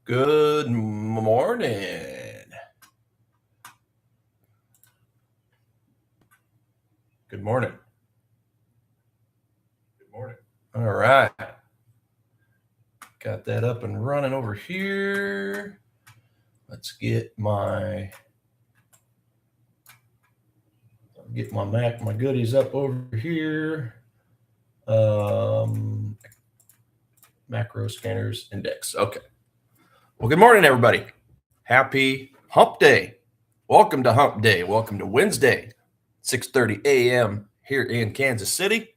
Good morning. Good morning. Good morning. All right. Got that up and running over here. Let's get my my goodies up over here. Macro scanners index. Okay. Well, good morning, everybody. Happy Hump Day. Welcome to Hump Day. Welcome to Wednesday, 6:30 a.m. here in Kansas City.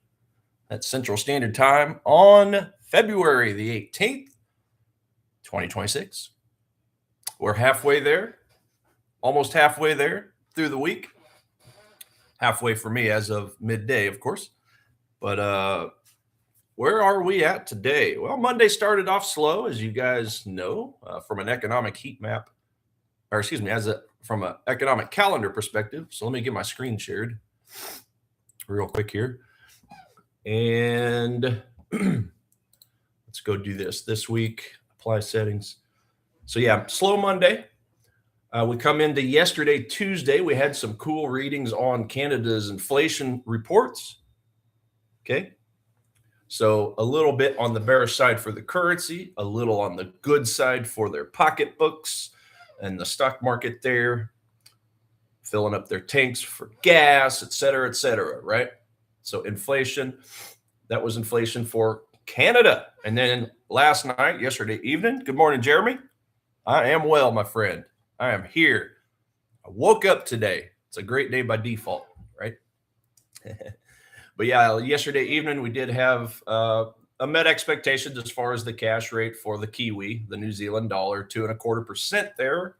That's Central Standard Time on February the 18th, 2026. We're halfway there, almost halfway there through the week. Halfway for me as of midday, of course. But where are we at today? Well, Monday started off slow, as you guys know, from an economic heat map, or excuse me, from an economic calendar perspective. So let me get my screen shared real quick here. And let's go do this week, apply settings. So yeah, slow Monday. We come into yesterday, Tuesday. We had some cool readings on Canada's inflation reports. Okay. So a little bit on the bearish side for the currency, a little on the good side for their pocketbooks and the stock market there, filling up their tanks for gas, et cetera, right? So inflation, that was inflation for Canada. And then yesterday evening, good morning, Jeremy. I am well, my friend. I am here. I woke up today. It's a great day by default, right? But yeah, yesterday evening we did have met expectations as far as the cash rate for the Kiwi, the New Zealand dollar, 2.25% there.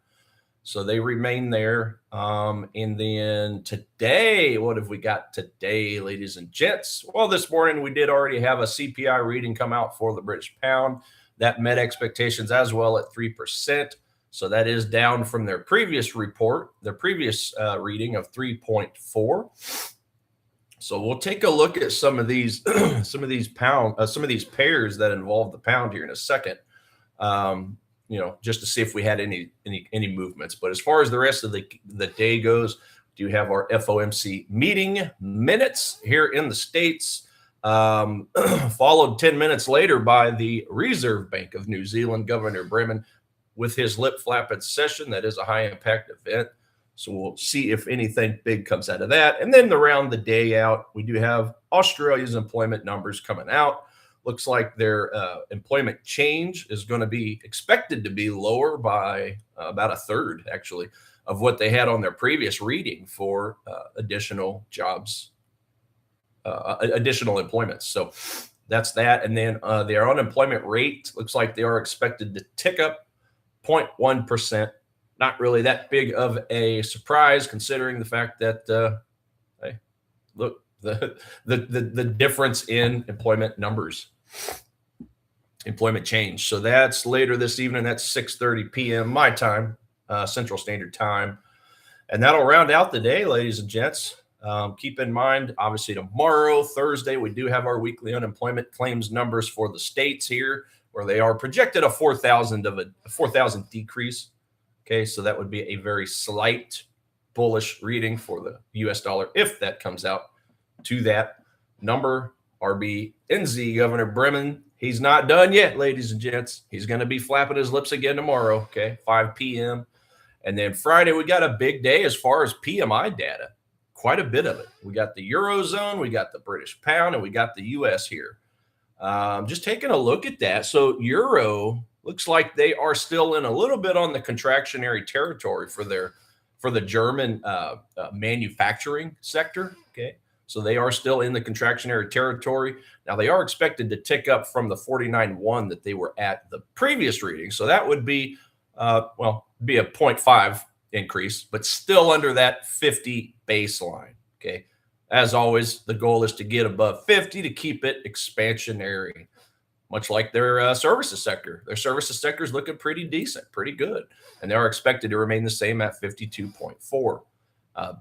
So they remain there. And then today, what have we got today, ladies and gents? Well, this morning we did already have a CPI reading come out for the British pound. That met expectations as well at 3%. So that is down from their previous report, their previous reading of 3.4. So we'll take a look at some of these pairs that involve the pound here in a second. Just to see if we had any movements. But as far as the rest of the day goes, do have our FOMC meeting minutes here in the States, followed 10 minutes later by the Reserve Bank of New Zealand, Governor Bremen, with his lip flapping session. That is a high impact event. So we'll see if anything big comes out of that. And then around the day out, we do have Australia's employment numbers coming out. Looks like their employment change is going to be expected to be lower by about a third, actually, of what they had on their previous reading for additional jobs, additional employments. So that's that. And then their unemployment rate looks like they are expected to tick up 0.1%. Not really that big of a surprise, considering the fact that, hey, look, the difference in employment numbers, employment change. So that's later this evening. That's 6:30 p.m. my time, Central Standard Time, and that'll round out the day, ladies and gents. Keep in mind, obviously, tomorrow, Thursday, we do have our weekly unemployment claims numbers for the states here, where they are projected a 4,000 decrease. Okay, so that would be a very slight bullish reading for the U.S. dollar if that comes out to that number. RBNZ, Governor Bremen, he's not done yet, ladies and gents. He's going to be flapping his lips again tomorrow, okay, 5 p.m. And then Friday, we got a big day as far as PMI data, quite a bit of it. We got the Eurozone, we got the British pound, and we got the U.S. here. Just taking a look at that. So Euro looks like they are still in a little bit on the contractionary territory for the German manufacturing sector. Okay, so they are still in the contractionary territory. Now they are expected to tick up from the 49.1 that they were at the previous reading. So that would be a 0.5 increase, but still under that 50 baseline. Okay. As always, the goal is to get above 50 to keep it expansionary, much like their services sector. Their services sector is looking pretty decent, pretty good, and they are expected to remain the same at 52.4.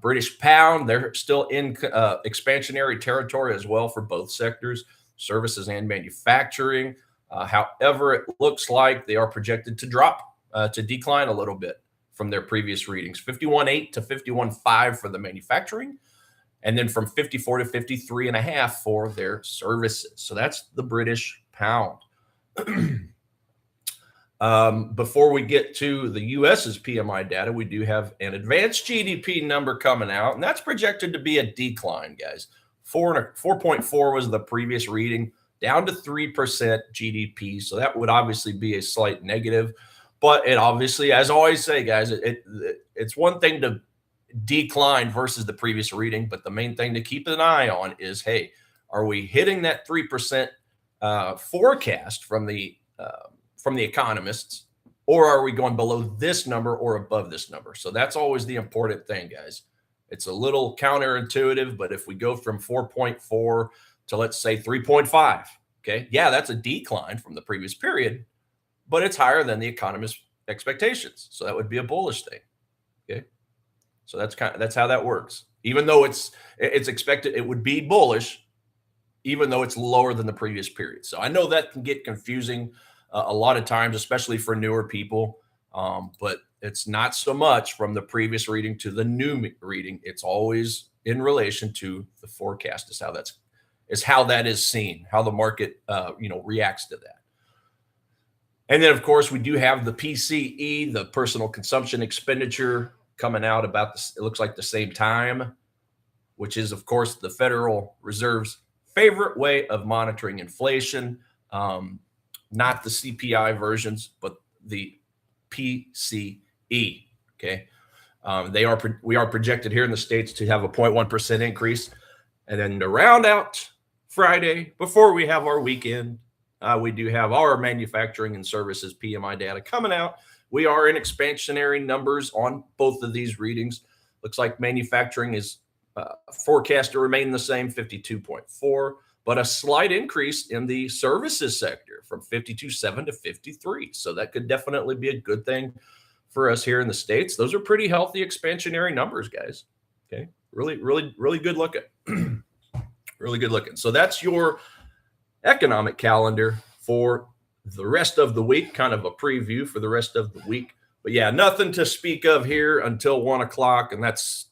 British pound, they're still in expansionary territory as well for both sectors, services and manufacturing. However, it looks like they are projected to drop, to decline a little bit from their previous readings, 51.8 to 51.5 for the manufacturing, and then from 54 to 53.5 for their services. So that's the British pound. Before we get to the US's PMI data, we do have an advanced GDP number coming out, and that's projected to be a decline, guys. 4.4 was the previous reading, down to 3% GDP. So that would obviously be a slight negative. But it obviously, as I always say, guys, it's one thing to decline versus the previous reading, but the main thing to keep an eye on is, hey, are we hitting that 3% forecast from the economists, or are we going below this number or above this number? So that's always the important thing, guys. It's a little counterintuitive, but if we go from 4.4 to, let's say, 3.5, okay, yeah, that's a decline from the previous period, but it's higher than the economist's expectations. So that would be a bullish thing. Okay. So that's how that works. Even though it's expected it would be bullish, even though it's lower than the previous period. So I know that can get confusing a lot of times, especially for newer people. But it's not so much from the previous reading to the new reading. It's always in relation to the forecast is how that is seen, how the market reacts to that. And then, of course, we do have the PCE, the personal consumption expenditure, coming out about it looks like the same time, which is, of course, the Federal Reserve's favorite way of monitoring inflation. Not the CPI versions, but the PCE. Okay. We are projected here in the States to have a 0.1% increase. And then to round out Friday, before we have our weekend, we do have our manufacturing and services PMI data coming out. We are in expansionary numbers on both of these readings. Looks like manufacturing is forecast to remain the same, 52.4, but a slight increase in the services sector from 52.7 to 53. So that could definitely be a good thing for us here in the States. Those are pretty healthy expansionary numbers, guys. Okay. Really, really, really good looking. Really good looking. So that's your economic calendar for the rest of the week, kind of a preview for the rest of the week. But yeah, nothing to speak of here until 1 o'clock. And that's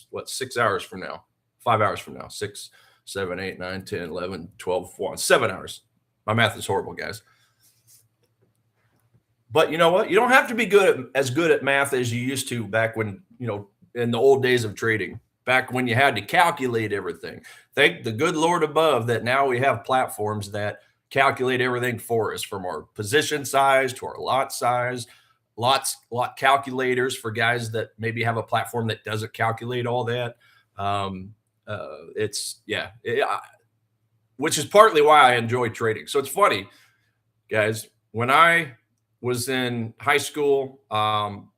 what, 6 hours from now, 5 hours from now, 6, 7, 8, 9, 10, 11, 12, 1, 7 hours. My math is horrible, guys. But you know what? You don't have to be as good at math as you used to back when, in the old days of trading, back when you had to calculate everything. Thank the good Lord above that now we have platforms that calculate everything for us, from our position size to our lot size, lot calculators for guys that maybe have a platform that doesn't calculate all that. Which is partly why I enjoy trading. So it's funny, guys, when I was in high school,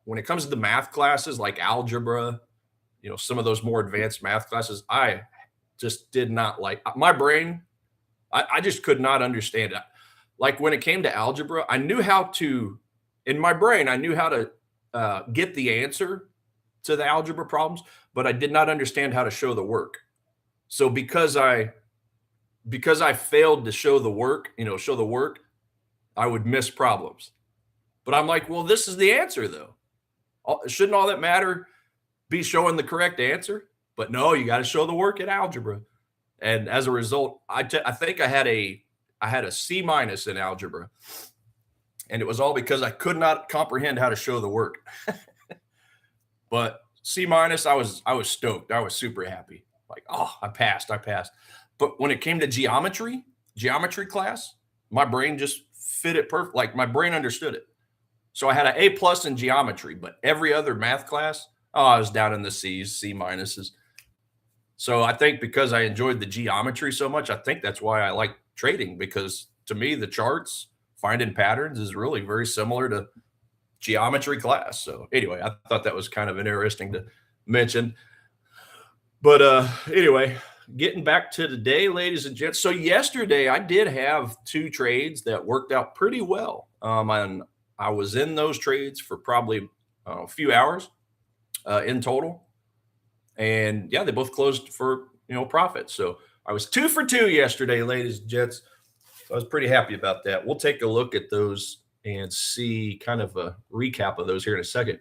when it comes to the math classes like algebra, some of those more advanced math classes, I just did not like my brain. I just could not understand it. Like when it came to algebra, I knew how to get the answer to the algebra problems, but I did not understand how to show the work. So because I failed to show the work, I would miss problems. But I'm like, well, this is the answer though. Shouldn't all that matter be showing the correct answer? But no, you got to show the work in algebra. And as a result, I think I had a C- in algebra, and it was all because I could not comprehend how to show the work. But C-, I was stoked. I was super happy. Like, oh, I passed. But when it came to geometry class, my brain just fit it perfect. Like my brain understood it. So I had an A+ in geometry, but every other math class, I was down in the C's, C-. So I think because I enjoyed the geometry so much, I think that's why I like trading, because to me, the charts, finding patterns is really very similar to geometry class. So anyway, I thought that was kind of interesting to mention. But anyway, getting back to today, ladies and gents. So yesterday I did have 2 trades that worked out pretty well. And I was in those trades for probably a few hours in total. And yeah, they both closed for, profit. So I was 2 for 2 yesterday, ladies and gents. So I was pretty happy about that. We'll take a look at those and see kind of a recap of those here in a second.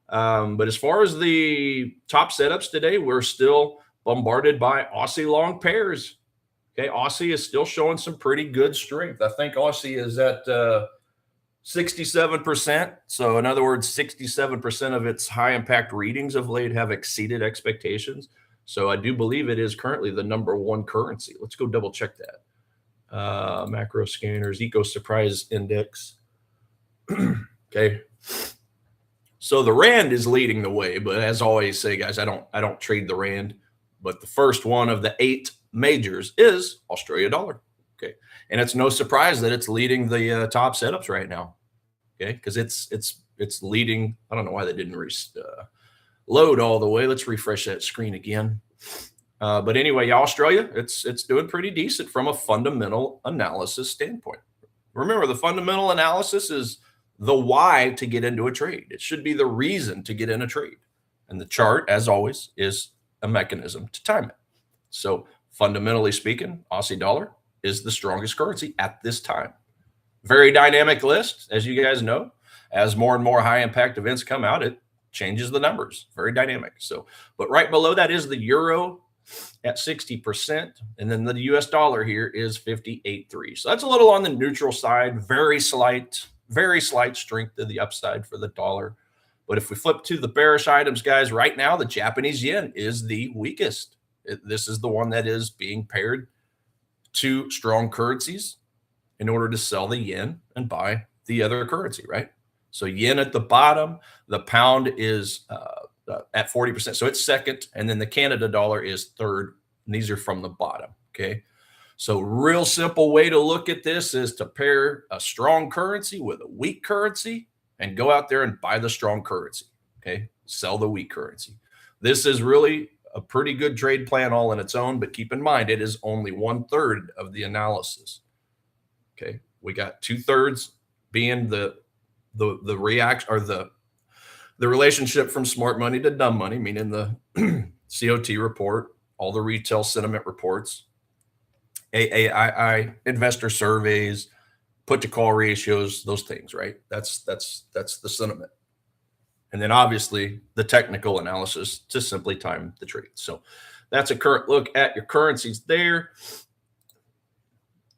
But as far as the top setups today, we're still bombarded by Aussie long pairs. Okay, Aussie is still showing some pretty good strength. I think Aussie is at 67%. So in other words, 67% of its high impact readings of late have exceeded expectations. So I do believe it is currently the number one currency. Let's go double check that. Macro scanners, Eco Surprise Index. Okay. So the Rand is leading the way, but as I always say, guys, I don't trade the Rand. But the first one of the 8 majors is Australia dollar. Okay. And it's no surprise that it's leading the top setups right now. Okay. Because it's leading. I don't know why they didn't load all the way. Let's refresh that screen again. But anyway, Australia, it's doing pretty decent from a fundamental analysis standpoint. Remember, the fundamental analysis is the why to get into a trade. It should be the reason to get in a trade. And the chart, as always, is a mechanism to time it. So fundamentally speaking, Aussie dollar is the strongest currency at this time. Very dynamic list, as you guys know. As more and more high impact events come out, it changes the numbers. Very dynamic. So, but right below that is the euro at 60%. And then the US dollar here is 58.3. So that's a little on the neutral side. Very slight strength to the upside for the dollar. But if we flip to the bearish items, guys, right now, the Japanese yen is the weakest. This is the one that is being paired to strong currencies in order to sell the yen and buy the other currency, right? So yen at the bottom, the pound is at 40%. So it's second. And then the Canada dollar is third. And these are from the bottom, okay? So real simple way to look at this is to pair a strong currency with a weak currency and go out there and buy the strong currency, okay? Sell the weak currency. This is really a pretty good trade plan all on its own, but keep in mind, it is only 1/3 of the analysis, okay? We got 2/3 being the reaction or the relationship from smart money to dumb money, meaning the COT report, all the retail sentiment reports, AAII investor surveys, put to call ratios, those things, right? That's the sentiment. And then obviously the technical analysis to simply time the trade. So that's a current look at your currencies there.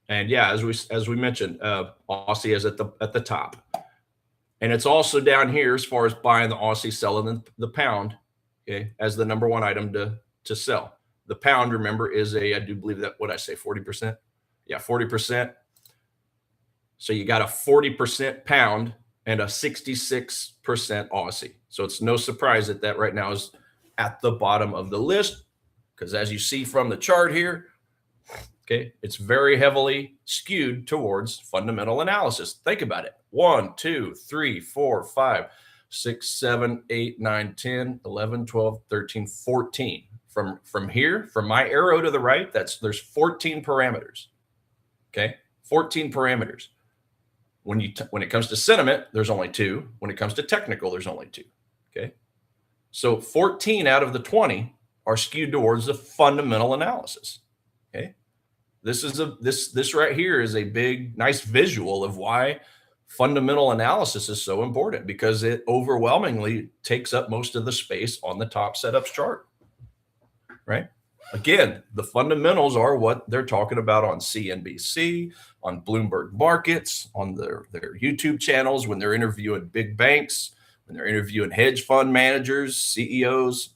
And yeah, as we mentioned, Aussie is at the top. And it's also down here as far as buying the Aussie, selling the pound, okay, as the number one item to sell. The pound, remember, is I do believe that, what I say, 40%? Yeah, 40%. So you got a 40% pound and a 66% Aussie. So it's no surprise that right now is at the bottom of the list, because as you see from the chart here, okay, it's very heavily skewed towards fundamental analysis. Think about it. 1, 2, 3, 4, 5, 6, 7, 8, 9, 10, 11, 12, 13, 14. From here, from my arrow to the right, there's 14 parameters. Okay, 14 parameters. When it comes to sentiment, there's only 2. When it comes to technical, there's only 2. Okay, so 14 out of the 20 are skewed towards the fundamental analysis. Okay, this right here is a big, nice visual of why fundamental analysis is so important, because it overwhelmingly takes up most of the space on the top setups chart. Right? Again, the fundamentals are what they're talking about on CNBC, on Bloomberg Markets, on their YouTube channels, when they're interviewing big banks, when they're interviewing hedge fund managers, CEOs,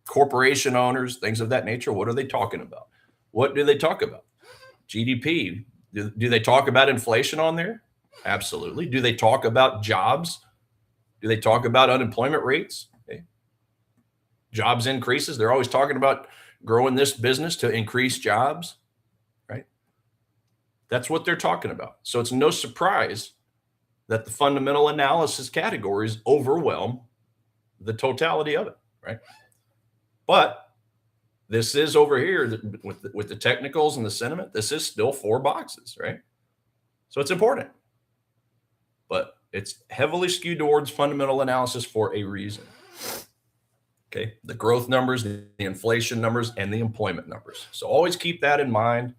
corporation owners, things of that nature. What are they talking about? What do they talk about? GDP. Do they talk about inflation on there? Absolutely. Do they talk about jobs? Do they talk about unemployment rates? Jobs increases. They're always talking about growing this business to increase jobs, right? That's what they're talking about. So it's no surprise that the fundamental analysis categories overwhelm the totality of it, right? But this is over here with the technicals and the sentiment. This is still 4 boxes, right? So it's important, but it's heavily skewed towards fundamental analysis for a reason. Okay, the growth numbers, the inflation numbers, and the employment numbers. So always keep that in mind.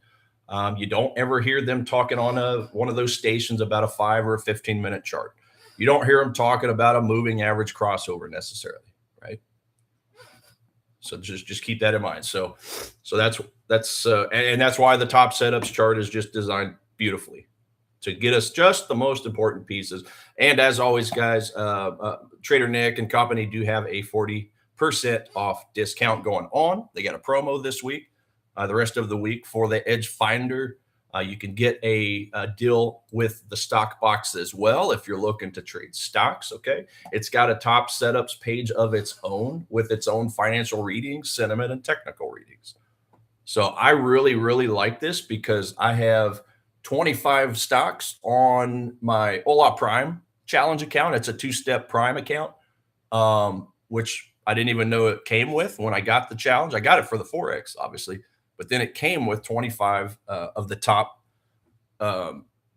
You don't ever hear them talking on one of those stations about a 5 or a 15-minute chart. You don't hear them talking about a moving average crossover necessarily, right? So just keep that in mind. So that's and that's why the top setups chart is just designed beautifully to get us just the most important pieces. And as always, guys, Trader Nick and company do have a 40% off discount going on. They got a promo this week, the rest of the week for the Edge Finder. You can get a deal with the stock box as well if you're looking to trade stocks. Okay. It's got a top setups page of its own with its own financial readings, sentiment, and technical readings. So I really, really like this because I have 25 stocks on my Ola Prime challenge account. It's a 2-step Prime account, which I didn't even know it came with when I got the challenge. I got it for the Forex, obviously, but then it came with 25 of the top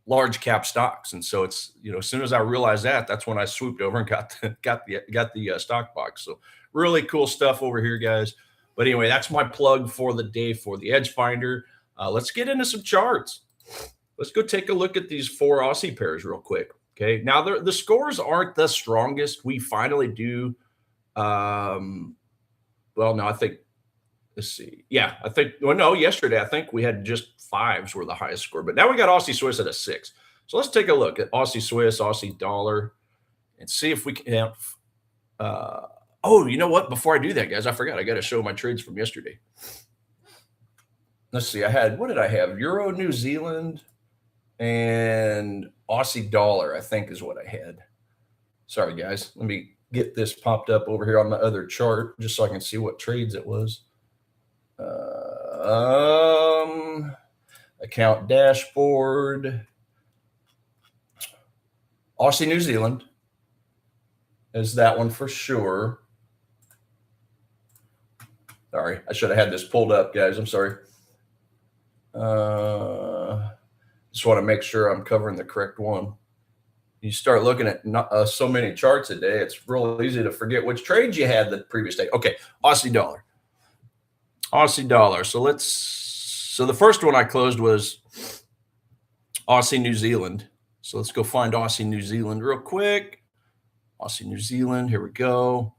large cap stocks. And so it's, as soon as I realized that, that's when I swooped over and got the stock box. So really cool stuff over here, guys. But anyway, that's my plug for the day for the Edge Finder. Let's get into some charts. Let's go take a look at these 4 Aussie pairs real quick. Okay. Now the scores aren't the strongest. We finally do. Well, no, I think, let's see. Yeah, yesterday, I think we had just 5s were the highest score, but now we got Aussie Swiss at a 6. So let's take a look at Aussie Swiss, Aussie dollar, and see if we can, oh, you know what? Before I do that, guys, I forgot. I got to show my trades from yesterday. Let's see. What did I have? Euro, New Zealand, and Aussie dollar, I think is what I had. Sorry, guys. Let me get this popped up over here on my other chart just so I can see what trades it was. Account dashboard. Aussie, New Zealand is that one for sure. Sorry, I should have had this pulled up, guys. I'm sorry. Just want to make sure I'm covering the correct one. You start looking at so many charts a day, it's real easy to forget which trades you had the previous day. Okay, Aussie dollar. Aussie dollar. So the first one I closed was Aussie New Zealand. So let's go find Aussie New Zealand real quick. Aussie New Zealand, here we go.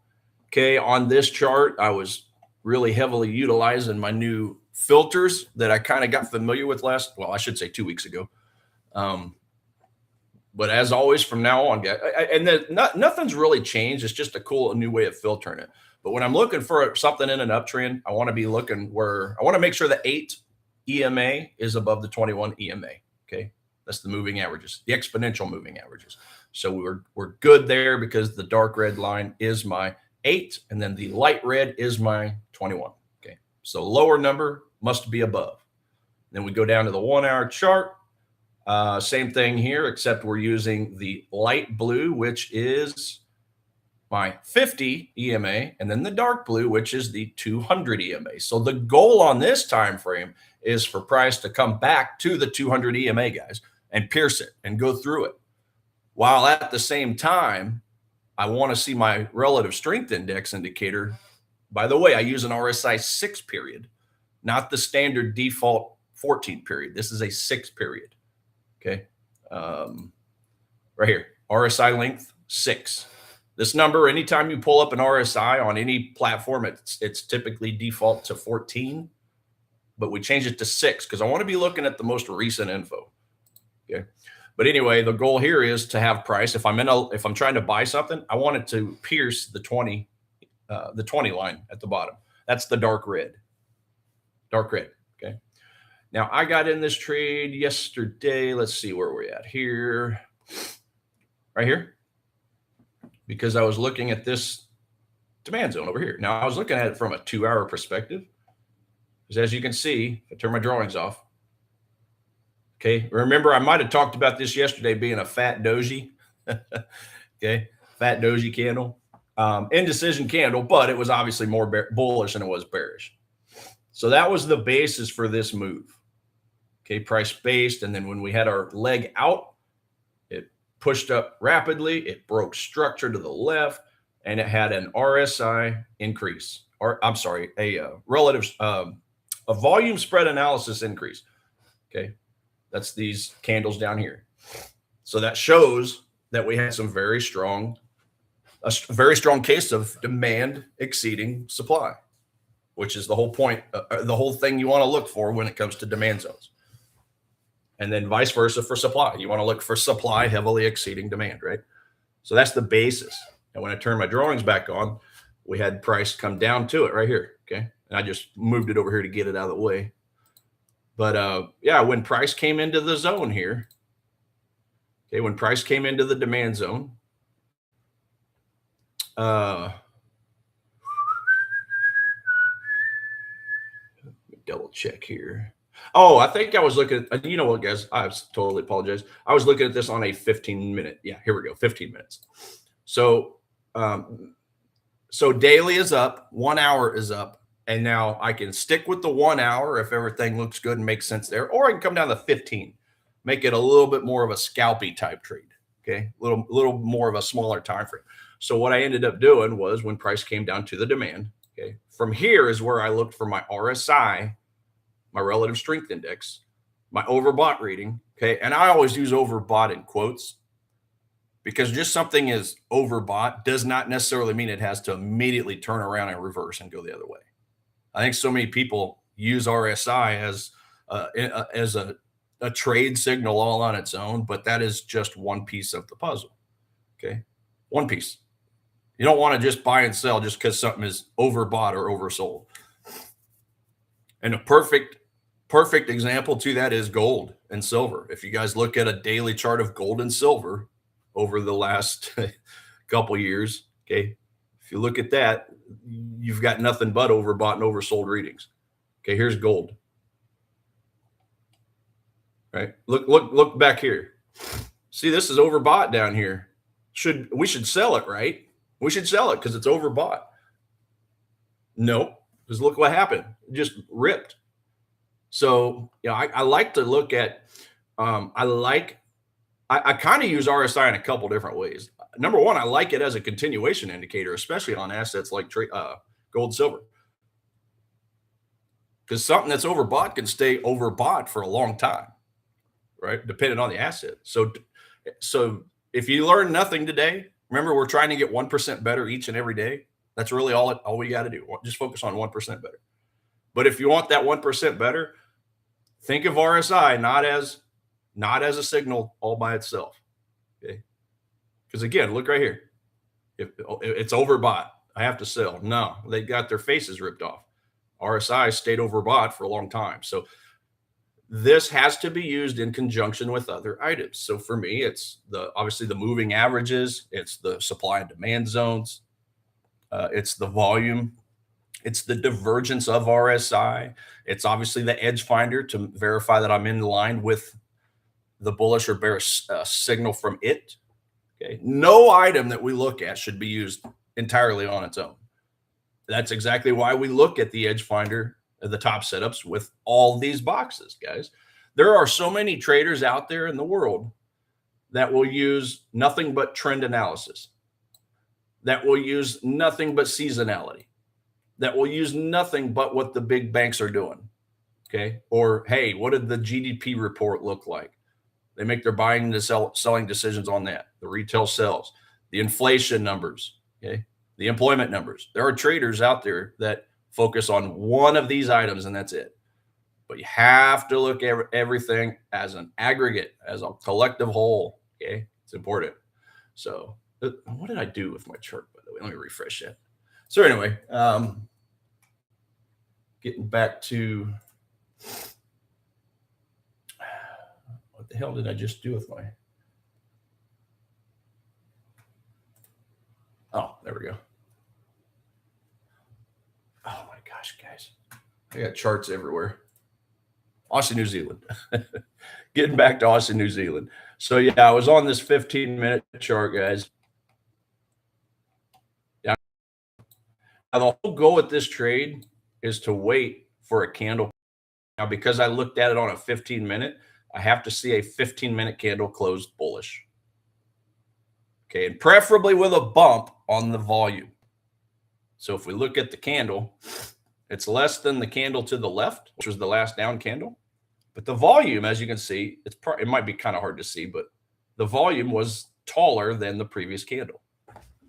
Okay, on this chart, I was really heavily utilizing my new filters that I kind of got familiar with I should say 2 weeks ago. But as always, from now on, guys, nothing's really changed. It's just a new way of filtering it. But when I'm looking for something in an uptrend, I want to be looking I want to make sure the 8 EMA is above the 21 EMA. Okay, that's the moving averages, the exponential moving averages. So we're good there because the dark red line is my 8, and then the light red is my 21. Okay, so lower number must be above. Then we go down to the 1-hour chart. Same thing here, except we're using the light blue, which is my 50 EMA, and then the dark blue, which is the 200 EMA. So the goal on this time frame is for price to come back to the 200 EMA, guys, and pierce it and go through it. While at the same time, I want to see my relative strength index indicator. By the way, I use an RSI 6 period, not the standard default 14 period. This is a 6 period. Okay. Right here, RSI length 6. This number, anytime you pull up an RSI on any platform, it's typically default to 14, but we change it to 6 because I want to be looking at the most recent info. Okay. But anyway, the goal here is to have price. If I'm trying to buy something, I want it to pierce the 20 line at the bottom. That's the dark red. Dark red. Okay. Now I got in this trade yesterday. Let's see where we're at here. Right here. Because I was looking at this demand zone over here. Now I was looking at it from a 2-hour perspective. Because as you can see, if I turn my drawings off. Okay. Remember, I might have talked about this yesterday being a fat doji. Okay. Fat doji candle. Indecision candle, but it was obviously more bullish than it was bearish. So that was the basis for this move. Okay. Price based. And then when we had our leg out, it pushed up rapidly. It broke structure to the left, and it had an RSI increase, or I'm sorry, a relative, a volume spread analysis increase. Okay. That's these candles down here. So that shows that we had some a very strong case of demand exceeding supply, which is the whole point, the whole thing you want to look for when it comes to demand zones. And then vice versa for supply. You want to look for supply heavily exceeding demand, right? So that's the basis. And when I turn my drawings back on, we had price come down to it right here. Okay. And I just moved it over here to get it out of the way. But yeah, when price came into the zone here, okay, when price came into the demand zone, double check here. Oh, I think I was looking at, you know what, guys, I totally apologize. I was looking at this on a 15-minute. Yeah, here we go, 15 minutes. So, so daily is up, 1 hour is up. And now I can stick with the 1 hour if everything looks good and makes sense there, or I can come down to 15, make it a little bit more of a scalpy type trade. Okay, a little more of a smaller time frame. So what I ended up doing was when price came down to the demand, okay, from here is where I looked for my RSI, my relative strength index, my overbought reading. Okay, and I always use overbought in quotes because just something is overbought does not necessarily mean it has to immediately turn around and reverse and go the other way. I think so many people use RSI as a trade signal all on its own, but that is just one piece of the puzzle. Okay, one piece. You don't want to just buy and sell just because something is overbought or oversold. And a perfect example to that is gold and silver. If you guys look at a daily chart of gold and silver over the last couple years, okay, if you look at that, you've got nothing but overbought and oversold readings. Okay, here's gold. Right? Look back here. See, this is overbought down here. We should sell it, right? We should sell it because it's overbought. Nope, because look what happened. It just ripped. So, you know, I like to look at, I kind of use RSI in a couple different ways. Number one, I like it as a continuation indicator, especially on assets like gold, silver. Because something that's overbought can stay overbought for a long time, right? Depending on the asset. So if you learn nothing today, remember we're trying to get 1% better each and every day. That's really all we got to do. Just focus on 1% better. But if you want that 1% better, think of RSI not as a signal all by itself. Okay. Because again, look right here. If it's overbought, I have to sell. No, they got their faces ripped off. RSI stayed overbought for a long time. So this has to be used in conjunction with other items. So for me, it's obviously the moving averages, it's the supply and demand zones, it's the volume, it's the divergence of RSI, it's obviously the edge finder to verify that I'm in line with the bullish or bearish signal from it. Okay, no item that we look at should be used entirely on its own. That's exactly why we look at the edge finder, the top setups with all these boxes, guys. There are so many traders out there in the world that will use nothing but trend analysis, that will use nothing but seasonality, that will use nothing but what the big banks are doing. Okay. Or, hey, what did the GDP report look like? They make their buying and selling decisions on that. The retail sales, the inflation numbers, okay, the employment numbers. There are traders out there that focus on one of these items and that's it. But you have to look at everything as an aggregate, as a collective whole. Okay, it's important. So, what did I do with my chart, by the way? Let me refresh that. So anyway, getting back to what the hell did I just do with my? Oh, there we go. Oh my gosh, guys. I got charts everywhere. Aussie, New Zealand. Getting back to Aussie, New Zealand. So yeah, I was on this 15-minute chart, guys. Yeah. Now, the whole goal with this trade is to wait for a candle. Now, because I looked at it on a 15-minute, I have to see a 15-minute candle closed bullish. Okay, and preferably with a bump on the volume. So if we look at the candle, it's less than the candle to the left, which was the last down candle. But the volume, as you can see, it might be kind of hard to see, but the volume was taller than the previous candle.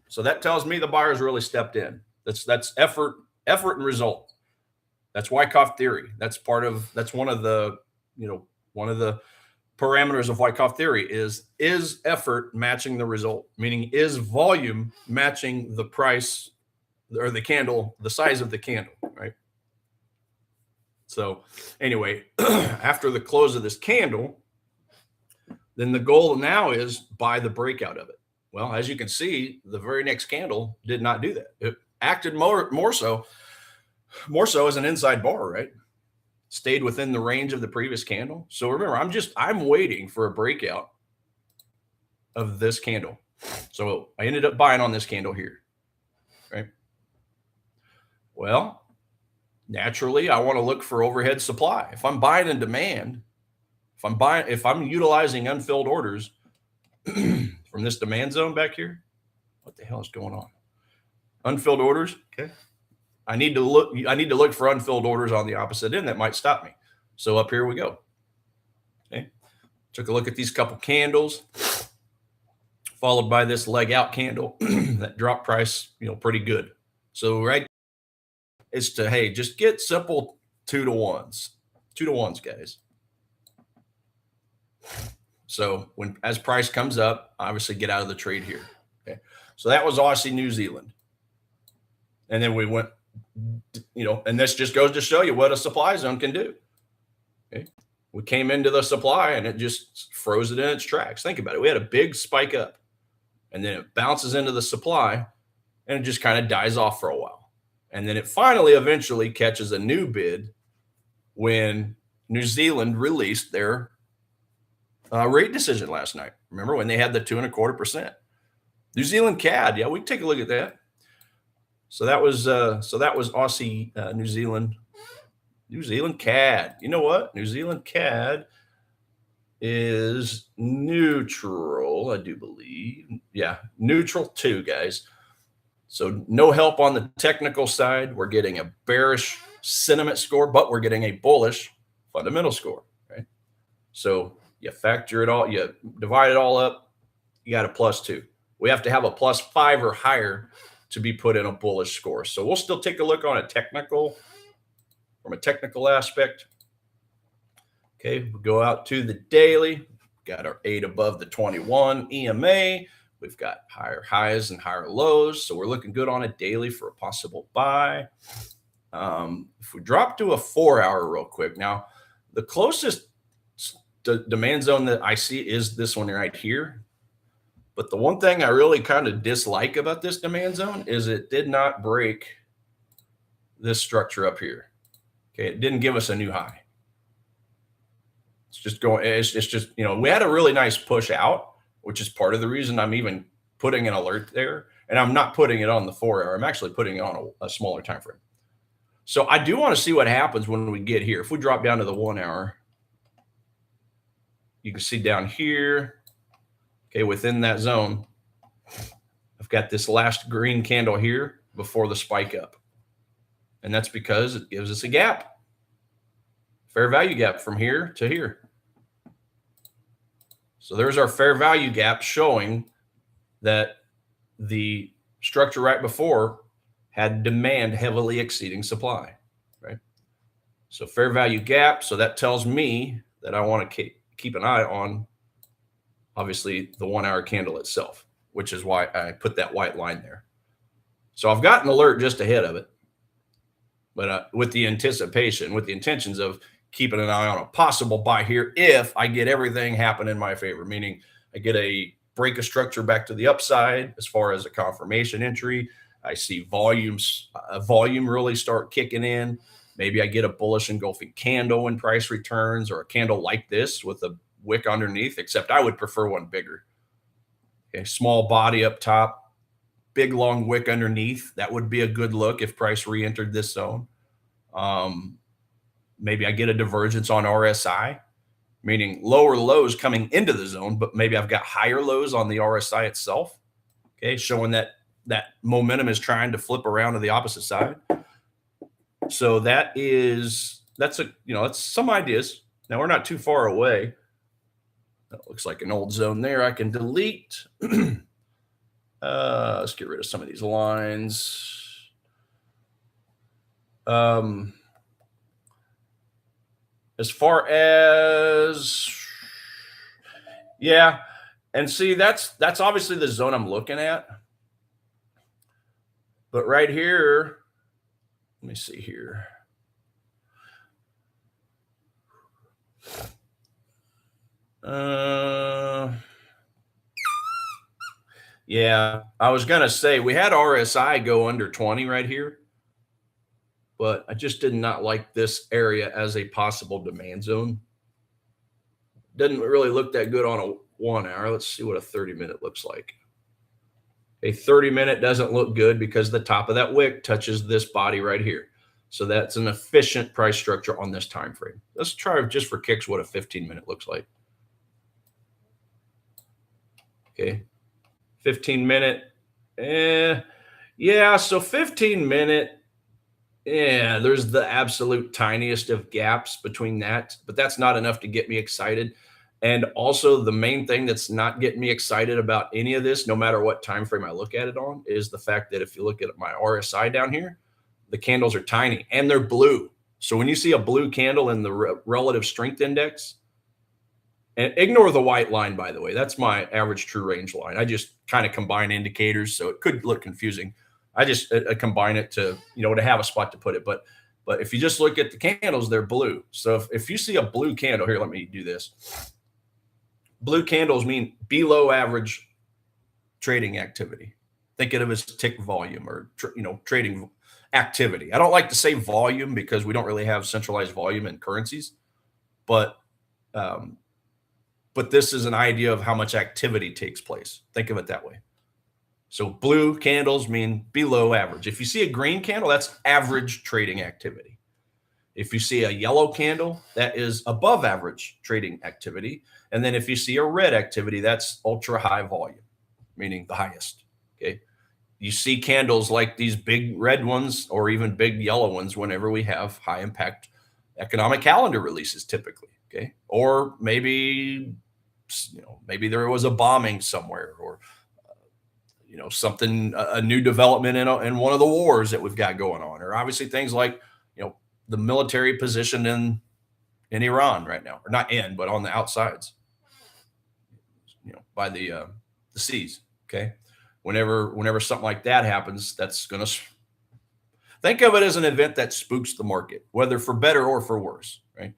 So that tells me the buyers really stepped in. That's effort and result. That's Wyckoff theory. That's one of the, one of the parameters of Wyckoff theory is effort matching the result, meaning is volume matching the price or the candle, the size of the candle, right? So anyway, after the close of this candle, then the goal now is buy the breakout of it. Well, as you can see, the very next candle did not do that. It acted more so as an inside bar, right? Stayed within the range of the previous candle. So remember, I'm waiting for a breakout of this candle. So I ended up buying on this candle here, right? Well, naturally, I want to look for overhead supply. If I'm buying in demand, if I'm utilizing unfilled orders from this demand zone back here, what the hell is going on? Unfilled orders. Okay. I need to look for unfilled orders on the opposite end that might stop me. So up here we go. Okay. Took a look at these couple candles, followed by this leg out candle that dropped price, pretty good. So right, it's to, hey, just get simple 2-to-1s, guys. So as price comes up, obviously get out of the trade here. Okay. So that was Aussie, New Zealand. And then we went, and this just goes to show you what a supply zone can do. Okay. We came into the supply and it just froze it in its tracks. Think about it. We had a big spike up and then it bounces into the supply and it just kind of dies off for a while. And then it finally eventually catches a new bid when New Zealand released their rate decision last night. Remember when they had the 2.25%? New Zealand CAD. Yeah, we can take a look at that. So that was Aussie, New Zealand CAD. You know what? New Zealand CAD is neutral, I do believe. Yeah, neutral too, guys. So no help on the technical side. We're getting a bearish sentiment score, but we're getting a bullish fundamental score, right? So you factor it all, you divide it all up, you got a +2. We have to have a +5 or higher to be put in a bullish score. So we'll still take a look on from a technical aspect. Okay, we go out to the daily, got our 8 above the 21 EMA. We've got higher highs and higher lows. So we're looking good on a daily for a possible buy. If we drop to a 4-hour real quick. Now, the closest demand zone that I see is this one right here. But the one thing I really kind of dislike about this demand zone is it did not break this structure up here. Okay, it didn't give us a new high. It's just we had a really nice push out, which is part of the reason I'm even putting an alert there. And I'm not putting it on the 4-hour. I'm actually putting it on a smaller time frame. So I do want to see what happens when we get here. If we drop down to the 1-hour, you can see down here, okay, within that zone, I've got this last green candle here before the spike up. And that's because it gives us a gap, fair value gap from here to here. So there's our fair value gap showing that the structure right before had demand heavily exceeding supply, right? So fair value gap. So that tells me that I want to keep an eye on, obviously, the 1-hour candle itself, which is why I put that white line there. So I've got an alert just ahead of it, but with the intentions of keeping an eye on a possible buy here if I get everything happen in my favor, meaning I get a break of structure back to the upside as far as a confirmation entry. I see volume really start kicking in. Maybe I get a bullish engulfing candle when price returns, or a candle like this with a wick underneath, except I would prefer one bigger. Okay, small body up top, big long wick underneath. That would be a good look if price re-entered this zone. Maybe I get a divergence on RSI, meaning lower lows coming into the zone, but maybe I've got higher lows on the RSI itself. Okay, showing that momentum is trying to flip around to the opposite side. So that's some ideas. Now we're not too far away. That looks like an old zone there I can delete. Let's get rid of some of these lines. As far as, yeah, and see, that's obviously the zone I'm looking at. But right here, let me see here. Yeah, I was gonna say we had RSI go under 20 right here, but I just did not like this area as a possible demand zone. Doesn't really look that good on a 1 hour. Let's see what a 30-minute looks like. A 30-minute doesn't look good because the top of that wick touches this body right here. So that's an efficient price structure on this time frame. Let's try just for kicks what a 15-minute looks like. Okay, 15-minute. Yeah, so 15-minute. Yeah, there's the absolute tiniest of gaps between that, but that's not enough to get me excited. And also the main thing that's not getting me excited about any of this, no matter what time frame I look at it on, is the fact that if you look at my RSI down here, the candles are tiny and they're blue. So when you see a blue candle in the relative strength index, and ignore the white line, by the way, that's my average true range line. I just kind of combine indicators, so it could look confusing. I just combine it to, to have a spot to put it. But if you just look at the candles, they're blue. So if you see a blue candle here, let me do this. Blue candles mean below average trading activity. Think of it as tick volume or, trading activity. I don't like to say volume because we don't really have centralized volume in currencies, but this is an idea of how much activity takes place. Think of it that way. So blue candles mean below average. If you see a green candle, that's average trading activity. If you see a yellow candle, that is above average trading activity. And then if you see a red activity, that's ultra high volume, meaning the highest. Okay. You see candles like these big red ones or even big yellow ones whenever we have high impact economic calendar releases typically. Okay. Or maybe there was a bombing somewhere, or something, a new development in one of the wars that we've got going on, or obviously things like the military position in Iran right now, or not in, but on the outsides, by the seas. Okay, whenever something like that happens, that's going to think of it as an event that spooks the market, whether for better or for worse. Right.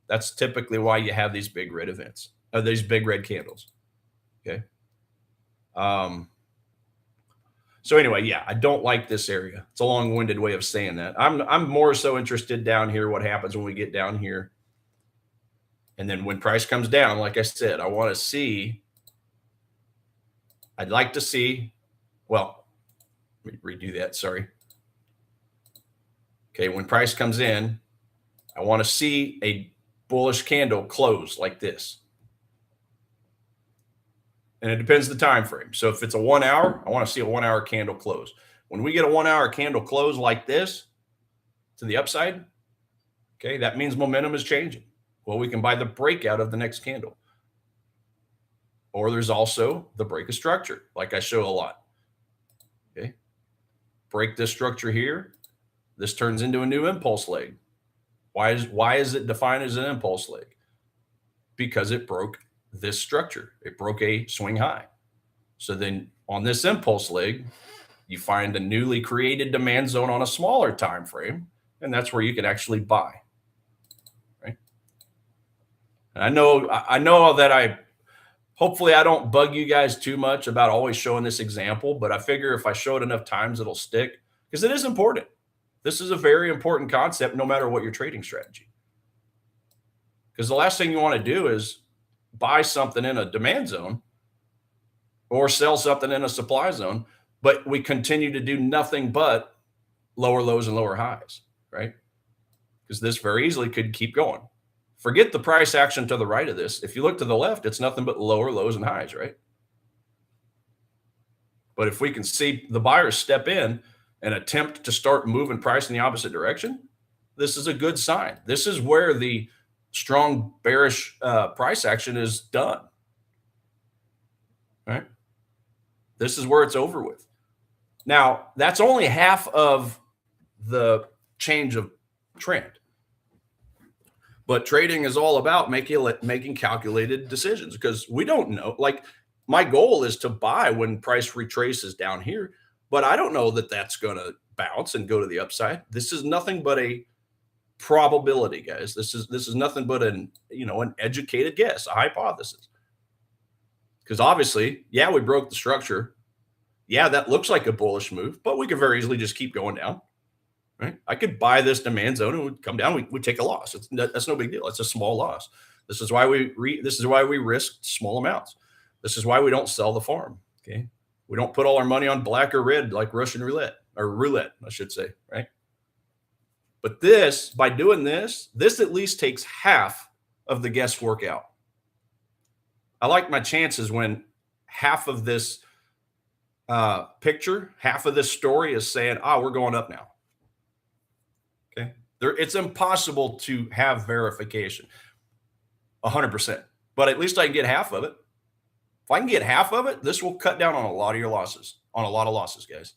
That's typically why you have these big red events, these big red candles. Okay. So anyway, yeah, I don't like this area. It's a long-winded way of saying that. I'm more so interested down here, what happens when we get down here. And then when price comes down, like I said, I'd like to see, well, let me redo that, sorry. Okay, when price comes in, I want to see a bullish candle close like this. And it depends the time frame. So if it's a 1 hour, I want to see a 1 hour candle close. When we get a 1 hour candle close like this to the upside, okay, that means momentum is changing. Well, we can buy the breakout of the next candle. Or there's also the break of structure, like I show a lot. Okay, break this structure here. This turns into a new impulse leg. Why is it defined as an impulse leg? Because it broke this structure. It broke a swing high. So then on this impulse leg, you find a newly created demand zone on a smaller time frame, and that's where you can actually buy. Right? And I know that hopefully I don't bug you guys too much about always showing this example, but I figure if I show it enough times, it'll stick because it is important. This is a very important concept no matter what your trading strategy. Because the last thing you want to do is buy something in a demand zone or sell something in a supply zone, but we continue to do nothing but lower lows and lower highs, right? Because this very easily could keep going. Forget the price action to the right of this. If you look to the left, it's nothing but lower lows and highs, right? But if we can see the buyers step in and attempt to start moving price in the opposite direction, this is a good sign. This is where the strong bearish price action is done. Right? This is where it's over with. Now, that's only half of the change of trend. But trading is all about making calculated decisions, because we don't know. Like, my goal is to buy when price retraces down here, but I don't know that that's going to bounce and go to the upside. This is nothing but a probability, guys. This is nothing but an educated guess, a hypothesis. Because obviously, yeah, we broke the structure. Yeah, that looks like a bullish move, but we could very easily just keep going down. Right? I could buy this demand zone and we'd come down. We take a loss. That's no big deal. It's a small loss. This is why we risk small amounts. This is why we don't sell the farm. Okay, we don't put all our money on black or red like Russian roulette, I should say. Right? But by doing this at least takes half of the guesswork out. I like my chances when half of this picture, half of this story is saying, we're going up now. Okay. It's impossible to have verification 100%, but at least I can get half of it. If I can get half of it, this will cut down on a lot of your losses, guys.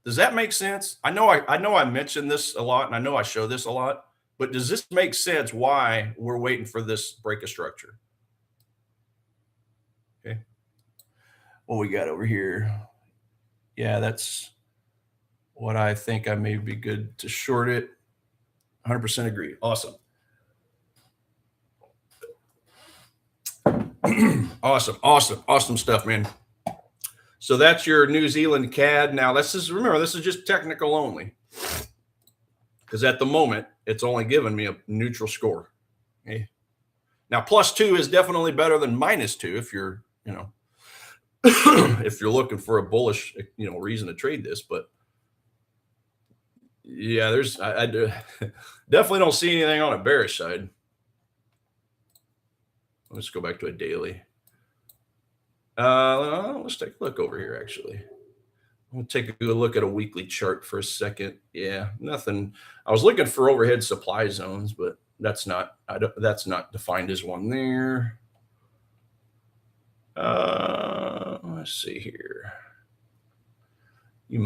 Does that make sense? I know I mentioned this a lot and I know I show this a lot, but does this make sense why we're waiting for this break of structure? Okay. What we got over here? Yeah, that's what I think. I may be good to short it. 100% agree. Awesome. Awesome stuff, man. So that's your New Zealand CAD. Now, remember, this is just technical only, because at the moment it's only given me a neutral score. Okay. Now, +2 is definitely better than -2 if you're, if you're looking for a bullish, reason to trade this. But yeah, I definitely don't see anything on a bearish side. Let's go back to a daily. Let's take a look over here, actually. We'll take a good look at a weekly chart for a second. Yeah, nothing. I was looking for overhead supply zones, but that's not defined as one there. Let's see here. You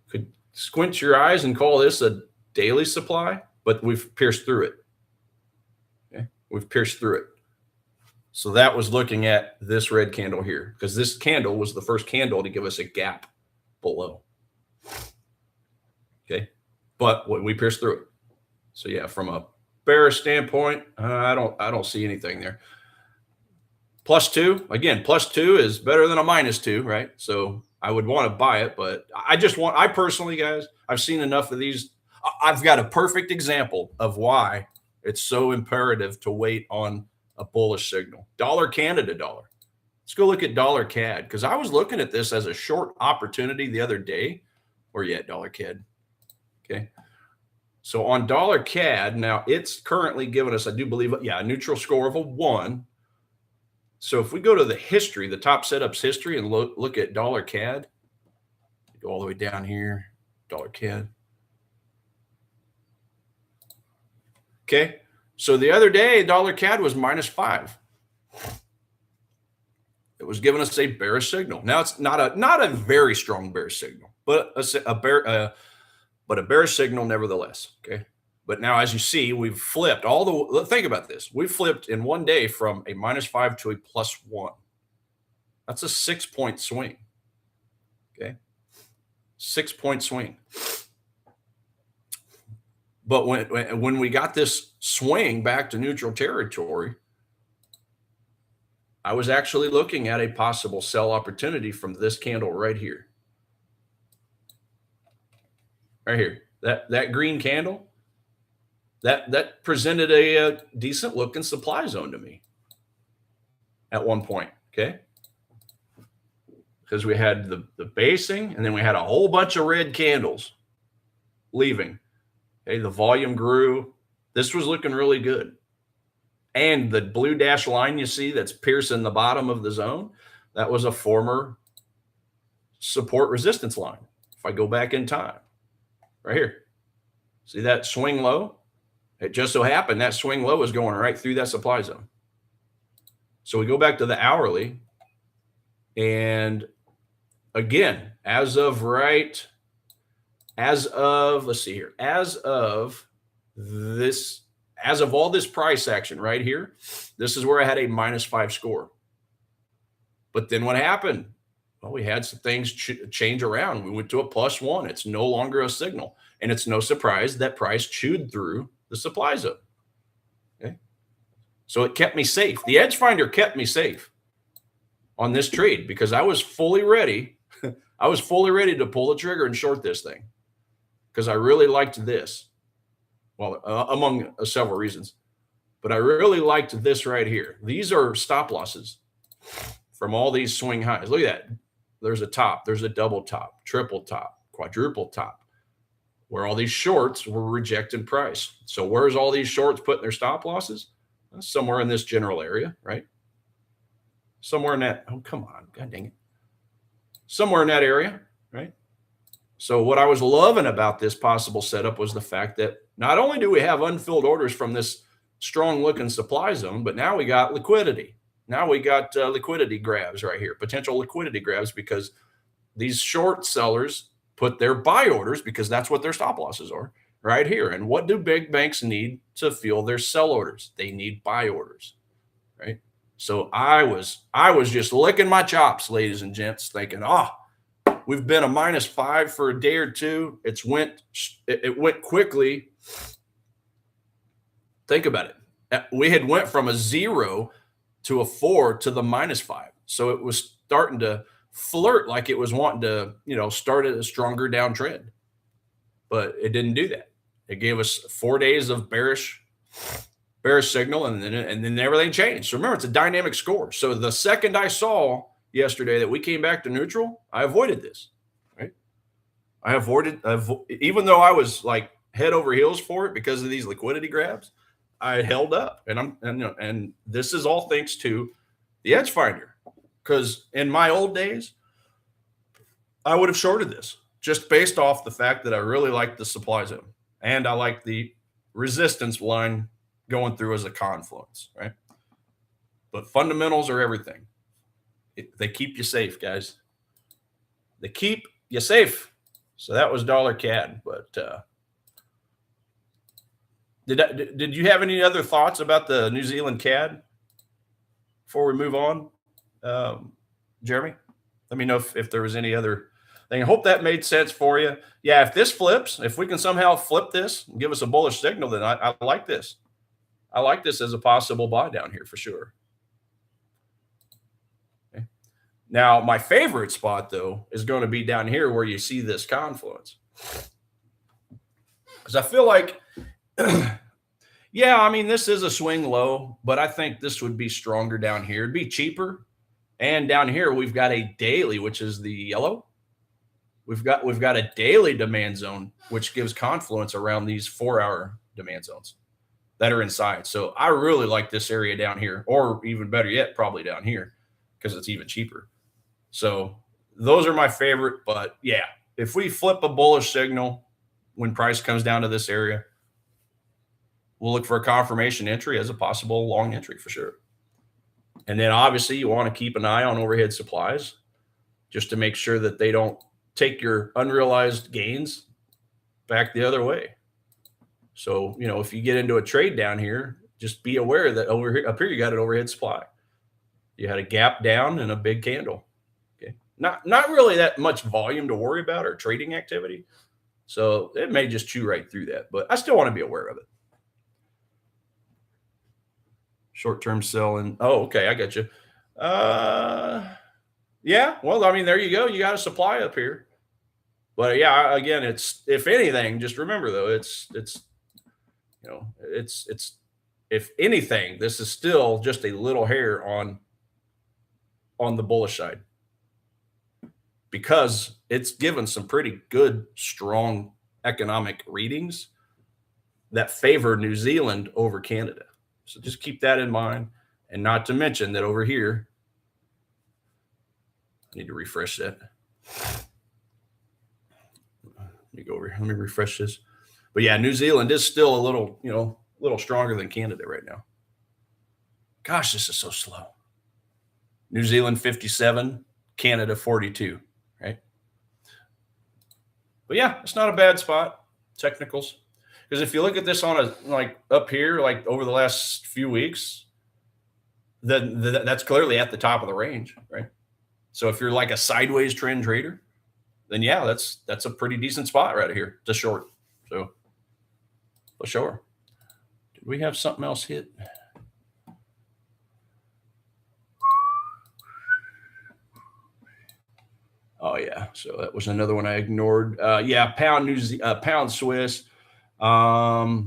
could squint your eyes and call this a daily supply, but we've pierced through it. Okay, we've pierced through it. So that was looking at this red candle here, because this candle was the first candle to give us a gap below. Okay, but we pierced through it. So yeah, from a bearish standpoint, I don't see anything there. +2, again, +2 is better than a -2, right? So I would want to buy it, but I personally, guys, I've seen enough of these. I've got a perfect example of why it's so imperative to wait on a bullish signal. Dollar Canada dollar. Let's go look at dollar CAD, because I was looking at this as a short opportunity the other day. Or yet dollar CAD. Okay. So on dollar CAD, now it's currently giving us, I do believe, a neutral score of a 1. So if we go to the history, the top setups history, and look at dollar CAD, go all the way down here, dollar CAD. Okay. So the other day, dollar CAD was -5. It was giving us a bearish signal. Now it's not a very strong bearish signal, but a bearish signal nevertheless. Okay. But now, as you see, we've flipped think about this. We've flipped in one day from a -5 to a +1. That's a 6-point swing. Okay. 6-point swing. But when we got this swing back to neutral territory, I was actually looking at a possible sell opportunity from this candle right here. Right here. That green candle, that presented a decent looking supply zone to me at one point. Okay. Because we had the basing, and then we had a whole bunch of red candles leaving. Okay, the volume grew. This was looking really good. And the blue dash line you see that's piercing the bottom of the zone, that was a former support resistance line. If I go back in time, right here, see that swing low? It just so happened that swing low is going right through that supply zone. So we go back to the hourly, and again, let's see here, as of all this price action right here, this is where I had a -5 score. But then what happened? Well, we had some things change around. We went to a +1. It's no longer a signal. And it's no surprise that price chewed through the supply zone. Okay. So it kept me safe. The edge finder kept me safe on this trade because I was fully ready. I was fully ready to pull the trigger and short this thing because I really liked this. Well, among several reasons, but I really liked this right here. These are stop losses from all these swing highs. Look at that. There's a top, there's a double top, triple top, quadruple top, where all these shorts were rejecting price. So where's all these shorts putting their stop losses? Somewhere in this general area, right? Somewhere in that, oh, come on, God dang it. Somewhere in that area, right? So what I was loving about this possible setup was the fact that not only do we have unfilled orders from this strong looking supply zone, but now we got liquidity. Now we got liquidity grabs right here, potential liquidity grabs, because these short sellers put their buy orders, because that's what their stop losses are, right here. And what do big banks need to fill their sell orders? They need buy orders, right? So I was just licking my chops, ladies and gents, thinking, we've been a -5 for a day or two. It went quickly. Think about it. We had went from a 0 to a 4 to the -5. So it was starting to flirt like it was wanting to, start a stronger downtrend. But it didn't do that. It gave us 4 days of bearish signal, and then everything changed. So remember, it's a dynamic score. So the second I saw yesterday that we came back to neutral, I avoided this, right? Even though I was like head over heels for it because of these liquidity grabs, I held up, and this is all thanks to the edge finder, because in my old days, I would have shorted this just based off the fact that I really liked the supply zone and I like the resistance line going through as a confluence, right? But fundamentals are everything. They keep you safe, guys. They keep you safe. So that was dollar CAD, but did you have any other thoughts about the New Zealand CAD before we move on, Jeremy? Let me know if there was any other thing. I hope that made sense for you. Yeah, if this flips, if we can somehow flip this and give us a bullish signal, then I like this. I like this as a possible buy down here for sure. Okay. Now, my favorite spot, though, is going to be down here where you see this confluence. Because I feel like yeah, I mean, this is a swing low, but I think this would be stronger down here. It'd be cheaper. And down here, we've got a daily, which is the yellow. We've got a daily demand zone, which gives confluence around these 4-hour demand zones that are inside. So I really like this area down here, or even better yet, probably down here, because it's even cheaper. So those are my favorite. But yeah, if we flip a bullish signal when price comes down to this area, we'll look for a confirmation entry as a possible long entry for sure. And then obviously you want to keep an eye on overhead supplies just to make sure that they don't take your unrealized gains back the other way. So, if you get into a trade down here, just be aware that up here you got an overhead supply. You had a gap down and a big candle. Okay. Not really that much volume to worry about or trading activity. So it may just chew right through that, but I still want to be aware of it. Short-term selling. Oh, okay. I got you. Yeah. Well, I mean, there you go. You got a supply up here. But yeah, again, it's, if anything, just remember though, it's if anything, this is still just a little hair on the bullish side, because it's given some pretty good, strong economic readings that favor New Zealand over Canada. So just keep that in mind. And not to mention that over here, I need to refresh that. Let me go over here. Let me refresh this. But yeah, New Zealand is still a little, a little stronger than Canada right now. Gosh, this is so slow. New Zealand 57, Canada 42, right? But yeah, it's not a bad spot. Technicals. Because if you look at this on a like up here, like over the last few weeks, then that's clearly at the top of the range, right? So if you're like a sideways trend trader, then yeah, that's a pretty decent spot right here to short. So for sure. Did we have something else hit? Oh yeah, so that was another one I ignored. Yeah, pound Swiss. I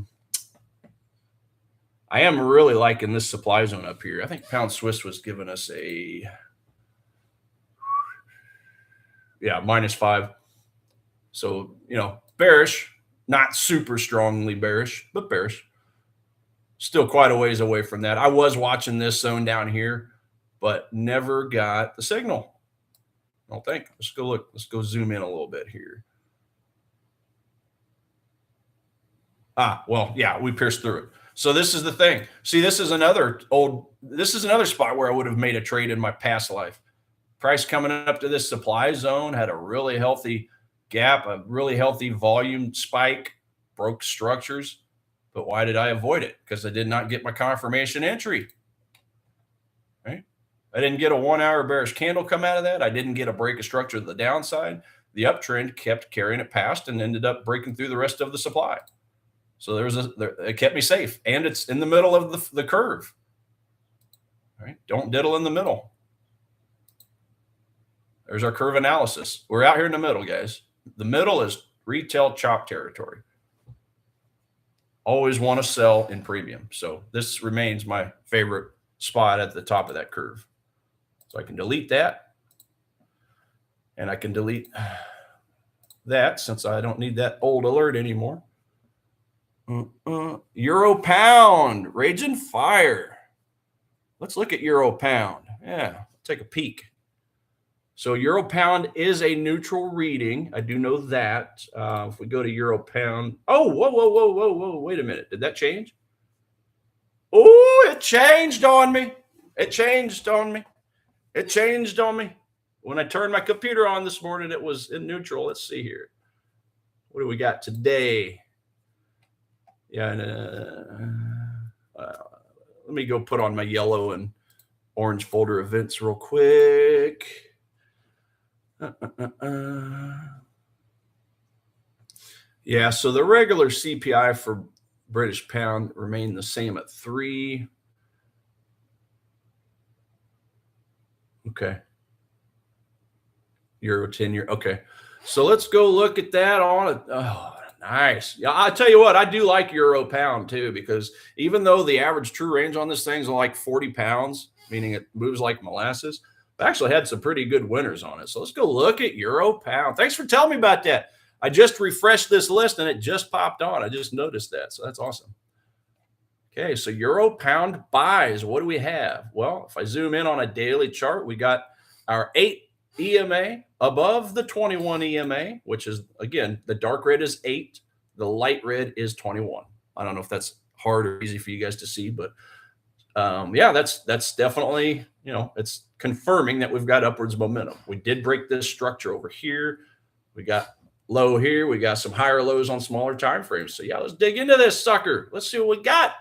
am really liking this supply zone up here. I think pound Swiss was giving us a -5. So bearish, not super strongly bearish, but bearish. Still quite a ways away from that. I was watching this zone down here, but never got the signal. I don't think. Let's go look. Let's go zoom in a little bit here. Well, yeah, we pierced through it. So this is the thing. See, this is another spot where I would have made a trade in my past life. Price coming up to this supply zone, had a really healthy gap, a really healthy volume spike, broke structures. But why did I avoid it? Because I did not get my confirmation entry. Right? I didn't get a 1 hour bearish candle come out of that. I didn't get a break of structure to the downside. The uptrend kept carrying it past and ended up breaking through the rest of the supply. So it kept me safe, and it's in the middle of the curve. All right, don't diddle in the middle. There's our curve analysis. We're out here in the middle, guys. The middle is retail chop territory. Always want to sell in premium. So this remains my favorite spot at the top of that curve. So I can delete that, and I can delete that since I don't need that old alert anymore. Euro pound, raging fire. Let's look at euro pound. Yeah, take a peek. So euro pound is a neutral reading. I do know that. If we go to euro pound, whoa, wait a minute. Did that change? Oh, it changed on me. It changed on me. It changed on me. When I turned my computer on this morning, it was in neutral. Let's see here. What do we got today? Yeah, let me go put on my yellow and orange folder events real quick. Yeah, so the regular CPI for British pound remained the same at 3. Okay. Euro 10-year. Okay. So let's go look at that on it. Oh, nice. Yeah, I tell you what, I do like euro pound too, because even though the average true range on this thing's like 40 pounds, meaning it moves like molasses, I actually had some pretty good winners on it. So let's go look at euro pound. Thanks for telling me about that. I just refreshed this list and it just popped on. I just noticed that. So that's awesome. Okay, so euro pound buys. What do we have? Well, if I zoom in on a daily chart, we got our 8 EMA above the 21 EMA, which is, again, the dark red is 8. The light red is 21. I don't know if that's hard or easy for you guys to see, but yeah, that's definitely, it's confirming that we've got upwards momentum. We did break this structure over here. We got low here. We got some higher lows on smaller time frames. So yeah, let's dig into this sucker. Let's see what we got.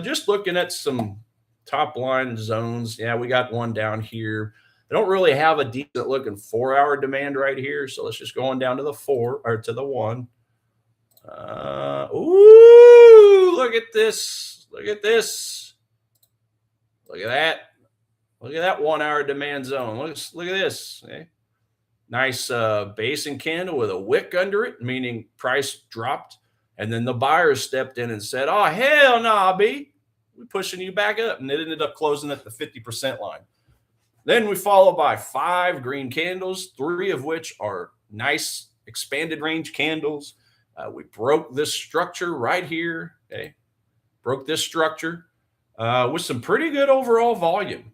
Just looking at some top line zones. Yeah, we got one down here. I don't really have a decent looking 4 hour demand right here. So let's just go on down to the 4 or to the 1. Ooh, look at this. Look at this. Look at that. Look at that 1 hour demand zone. Look at this. Okay. Nice basin candle with a wick under it, meaning price dropped. And then the buyers stepped in and said, oh, hell nah, B. We're pushing you back up. And it ended up closing at the 50% line. Then we follow by 5 green candles, 3 of which are nice expanded range candles. We broke this structure right here. Okay. Broke this structure with some pretty good overall volume.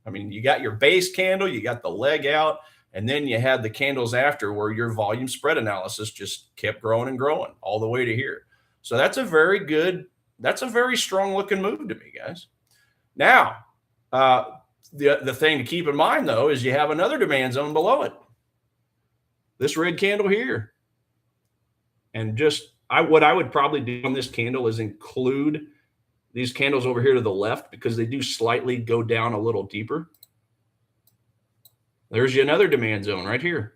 I mean, you got your base candle, you got the leg out, and then you had the candles after where your volume spread analysis just kept growing and growing all the way to here. So that's a very strong looking move to me, guys. Now, the thing to keep in mind, though, is you have another demand zone below it. This red candle here. And what I would probably do on this candle is include these candles over here to the left, because they do slightly go down a little deeper. There's another demand zone right here.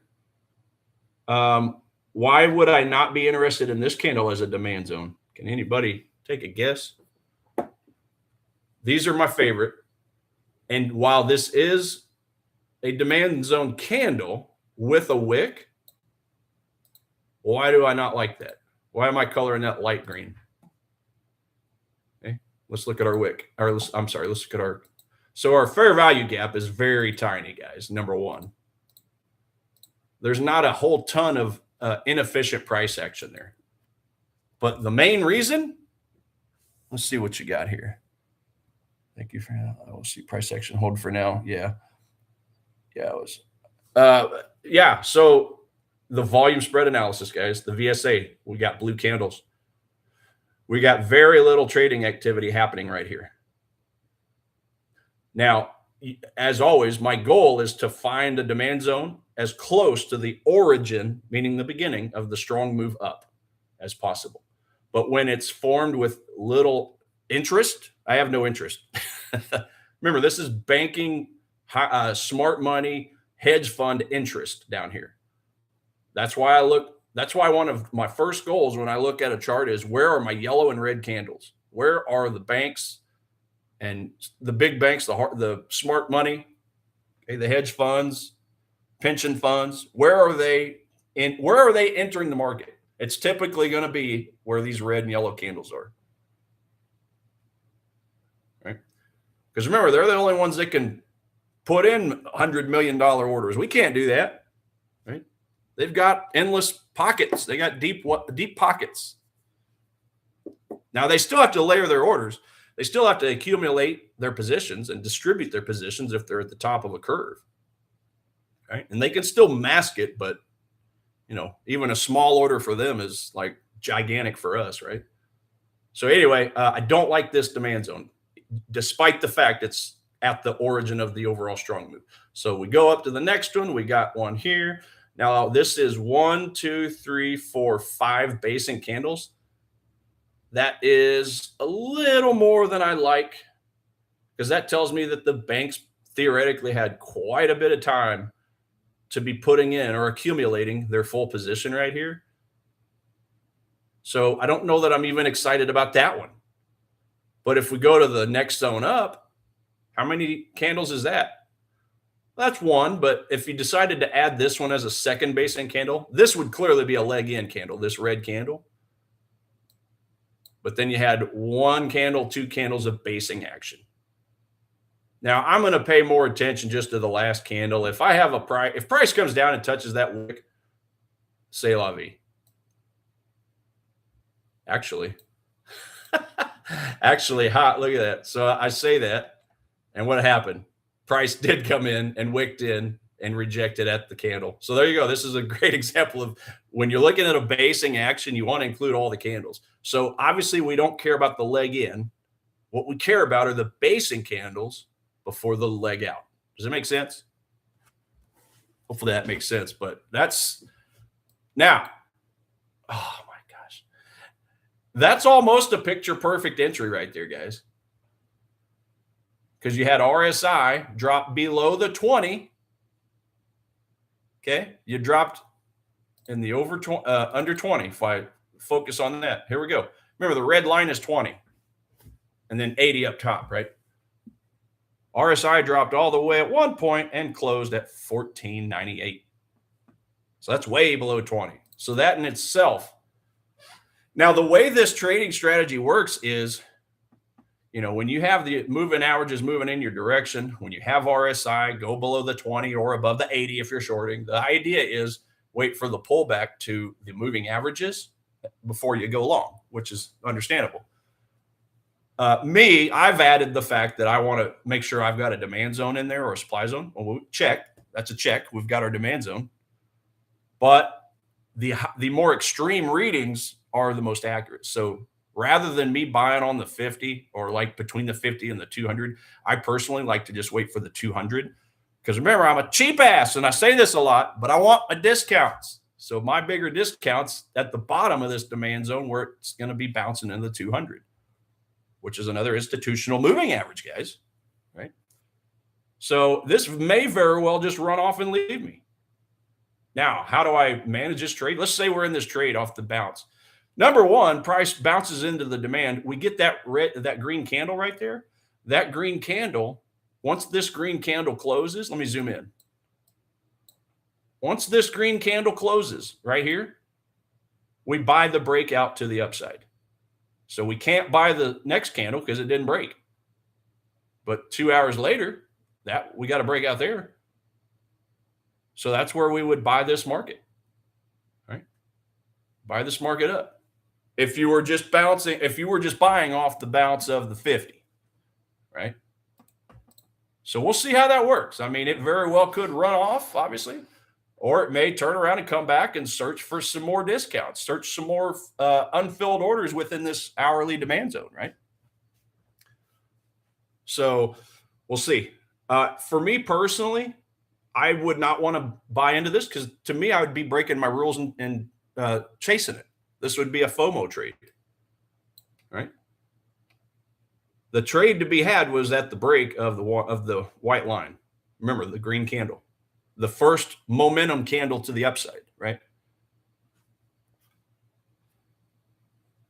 Why would I not be interested in this candle as a demand zone? Can anybody take a guess? These are my favorite. And while this is a demand zone candle with a wick, why do I not like that? Why am I coloring that light green? Okay, let's look at our wick. Let's look at our. So our fair value gap is very tiny, guys. Number one, there's not a whole ton of inefficient price action there. But the main reason, let's see what you got here. Thank you for now. I will see price action hold for now. Yeah. So the volume spread analysis, guys, the VSA, we got blue candles. We got very little trading activity happening right here. Now, as always, my goal is to find a demand zone as close to the origin, meaning the beginning of the strong move up, as possible. But when it's formed with little interest, I have no interest. Remember, this is banking, smart money, hedge fund interest down here. That's why one of my first goals when I look at a chart is, where are my yellow and red candles? Where are the banks and the big banks, the smart money, okay, the hedge funds, pension funds? Where are they entering the market? It's typically going to be where these red and yellow candles are. Right? Because remember, they're the only ones that can put in $100 million orders. We can't do that. Right? They've got endless pockets. They got deep pockets. Now, they still have to layer their orders. They still have to accumulate their positions and distribute their positions if they're at the top of a curve. Right? And they can still mask it, but even a small order for them is like gigantic for us, right? So anyway, I don't like this demand zone, despite the fact it's at the origin of the overall strong move. So we go up to the next one. We got one here. Now this is 1, 2, 3, 4, 5 basing candles. That is a little more than I like, because that tells me that the banks theoretically had quite a bit of time to be putting in or accumulating their full position right here. So I don't know that I'm even excited about that one. But if we go to the next zone up, how many candles is that? That's one, but if you decided to add this one as a second basing candle, this would clearly be a leg in candle, this red candle. But then you had 1 candle, 2 candles of basing action. Now, I'm going to pay more attention just to the last candle. If price comes down and touches that wick, c'est la vie. Actually, hot. Look at that. So I say that, and what happened? Price did come in and wicked in and rejected at the candle. So there you go. This is a great example of when you're looking at a basing action, you want to include all the candles. So obviously, we don't care about the leg in. What we care about are the basing candles before the leg out. Does it make sense? Hopefully that makes sense. But that's now, oh my gosh. That's almost a picture perfect entry right there, guys. Because you had RSI drop below the 20. Okay. You dropped in the under 20. If I focus on that, here we go. Remember, the red line is 20 and then 80 up top, right? RSI dropped all the way at one point and closed at 1498. So that's way below 20. So that in itself. Now, the way this trading strategy works is, when you have the moving averages moving in your direction, when you have RSI go below the 20 or above the 80 if you're shorting, the idea is wait for the pullback to the moving averages before you go long, which is understandable. I've added the fact that I want to make sure I've got a demand zone in there or a supply zone. Well, check. That's a check. We've got our demand zone. But the more extreme readings are the most accurate. So rather than me buying on the 50 or like between the 50 and the 200, I personally like to just wait for the 200. Because remember, I'm a cheap ass and I say this a lot, but I want my discounts. So my bigger discounts at the bottom of this demand zone where it's going to be bouncing in the 200, which is another institutional moving average, guys, right? So this may very well just run off and leave me. Now, how do I manage this trade? Let's say we're in this trade off the bounce. Number one, price bounces into the demand. We get that green candle right there. That green candle, once this green candle closes, let me zoom in. Once this green candle closes right here, we buy the breakout to the upside. So we can't buy the next candle because it didn't break. But 2 hours later, that we got a breakout there. So that's where we would buy this market, right? Buy this market up. If you were just bouncing, if you were just buying off the bounce of the 50, right? So we'll see how that works. I mean, it very well could run off, obviously, or it may turn around and come back and search for some more discounts, search some more unfilled orders within this hourly demand zone, right? So we'll see. For me personally, I would not want to buy into this because to me, I would be breaking my rules and chasing it. This would be a FOMO trade, right? The trade to be had was at the break of the white line. Remember the green candle, the first momentum candle to the upside, right?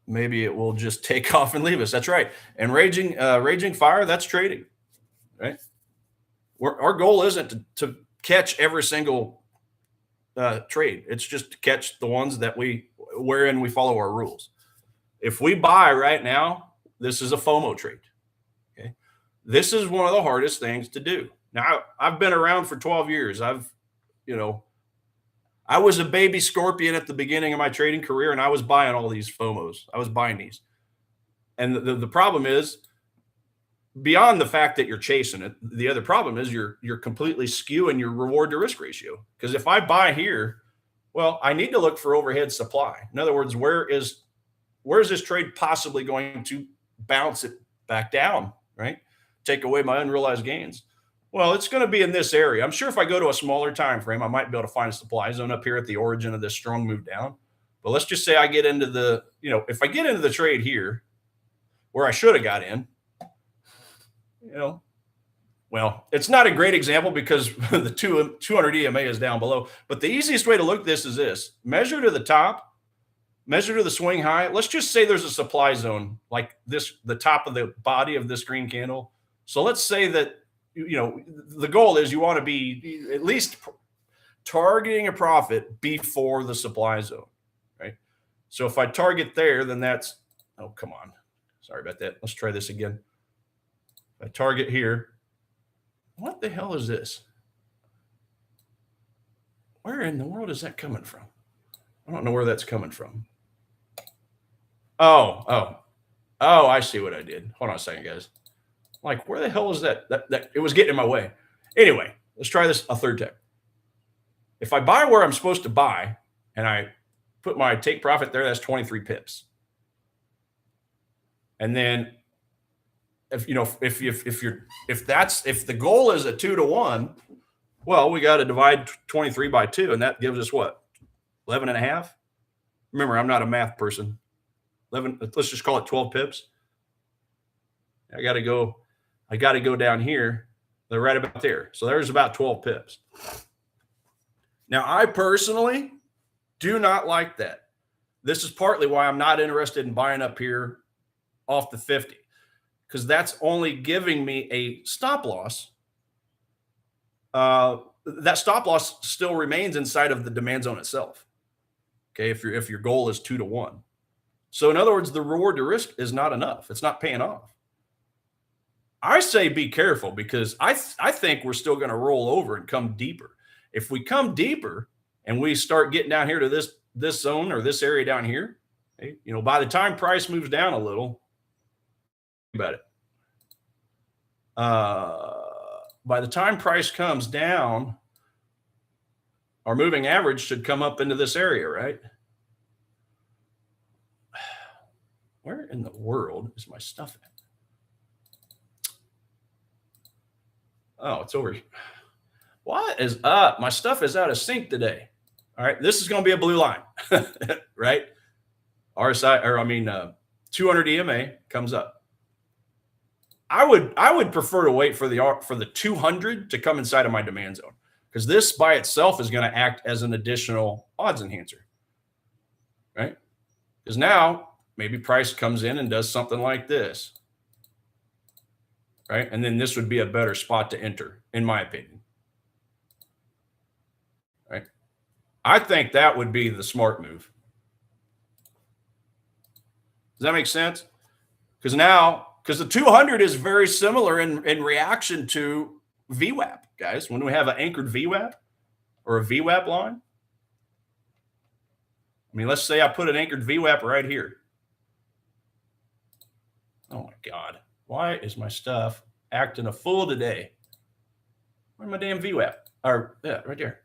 Maybe it will just take off and leave us. That's right. And raging fire, that's trading, right? Our goal isn't to catch every single trade. It's just to catch the ones that wherein we follow our rules. If we buy right now, this is a FOMO trade. Okay, this is one of the hardest things to do. Now, I've been around for 12 years. I was a baby scorpion at the beginning of my trading career, and I was buying all these FOMOs. I was buying these, and the problem is, beyond the fact that you're chasing it, the other problem is you're completely skewing your reward to risk ratio. Because if I buy here, well, I need to look for overhead supply. In other words, where is this trade possibly going to bounce it back down, right? Take away my unrealized gains. Well, it's going to be in this area. I'm sure if I go to a smaller time frame, I might be able to find a supply zone up here at the origin of this strong move down. But let's just say I get into if I get into the trade here where I should have got in, well, it's not a great example because the 200 EMA is down below. But the easiest way to look at this is this. Measure to the top, measure to the swing high. Let's just say there's a supply zone like this, the top of the body of this green candle. So let's say that, the goal is you want to be at least targeting a profit before the supply zone, right? So if I target there, then that's, oh, come on. Sorry about that. Let's try this again. If I target here, what the hell is this? Where in the world is that coming from? I don't know where that's coming from. Oh, I see what I did. Hold on a second, guys. Like, where the hell is that? That it was getting in my way. Anyway, let's try this a third time. If I buy where I'm supposed to buy and I put my take profit there, that's 23 pips. And then if the goal is a 2-to-1, well, we got to divide 23 by 2, and that gives us what? 11 and a half. Remember, I'm not a math person. 11, let's just call it 12 pips. I got to go down here. They're right about there. So there's about 12 pips. Now, I personally do not like that. This is partly why I'm not interested in buying up here off the 50, because that's only giving me a stop loss. That stop loss still remains inside of the demand zone itself. Okay, if your goal is 2-to-1. So in other words, the reward to risk is not enough. It's not paying off. I say be careful because I think we're still going to roll over and come deeper. If we come deeper and we start getting down here to this zone or this area down here, okay, by the time price moves down a little, about it. By the time price comes down, our moving average should come up into this area, right? in the world is my stuff at? Oh, it's over. What is up? My stuff is out of sync today. All right, this is going to be a blue line, right? RSI, or I mean, 200 EMA comes up. I would prefer to wait for the 200 to come inside of my demand zone, because this by itself is going to act as an additional odds enhancer, right? Because now maybe price comes in and does something like this, right? And then this would be a better spot to enter, in my opinion, right? I think that would be the smart move. Does that make sense? Because the 200 is very similar in reaction to VWAP, guys. When we have an anchored VWAP or a VWAP line, I mean, let's say I put an anchored VWAP right here. Oh my God, why is my stuff acting a fool today? Where's my damn VWAP? Or yeah, right there.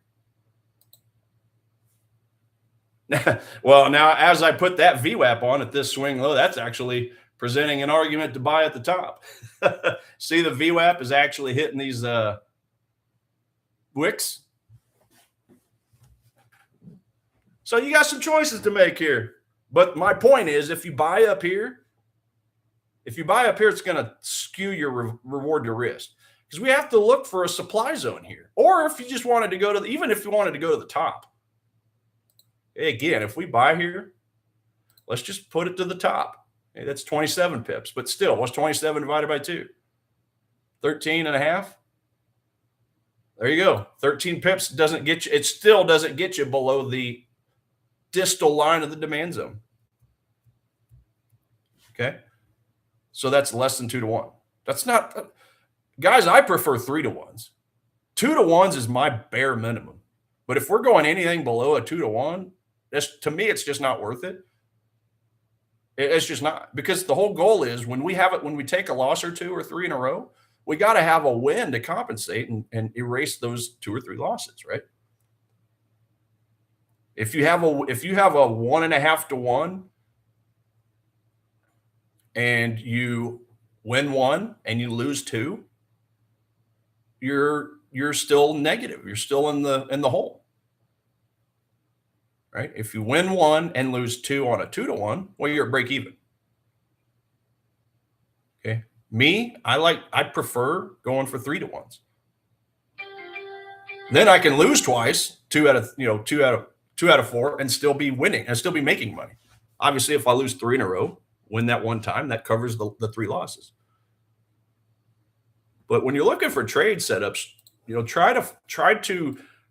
Well, now as I put that VWAP on at this swing low, that's actually presenting an argument to buy at the top. See, the VWAP is actually hitting these wicks. So you got some choices to make here. But my point is, if you buy up here, it's going to skew your reward to risk, because we have to look for a supply zone here. Or if you just wanted to go to even if you wanted to go to the top. Again, if we buy here, let's just put it to the top. Okay, that's 27 pips. But still, what's 27 divided by 2? 13 and a half. There you go. 13 pips doesn't get you. It still doesn't get you below the distal line of the demand zone. Okay. So that's less than 2 to 1. That's not, guys, I prefer 3 to 1s. 2 to 1s is my bare minimum. But if we're going anything below a 2 to 1, to me, it's just not worth it. It's just not, because the whole goal is when we take a loss or 2 or 3 in a row, we got to have a win to compensate and erase those 2 or 3 losses, right? If you have a 1.5 to 1 and you win 1 and you lose 2, you're still negative. You're still in the hole. Right? If you win 1 and lose 2 on a 2 to 1, well, you're at break even. Okay. Me, I prefer going for 3 to 1s. Then I can lose twice, 2 out of 4, and still be winning and still be making money. Obviously, if I lose 3 in a row, win that one time, that covers the 3 losses. But when you're looking for trade setups,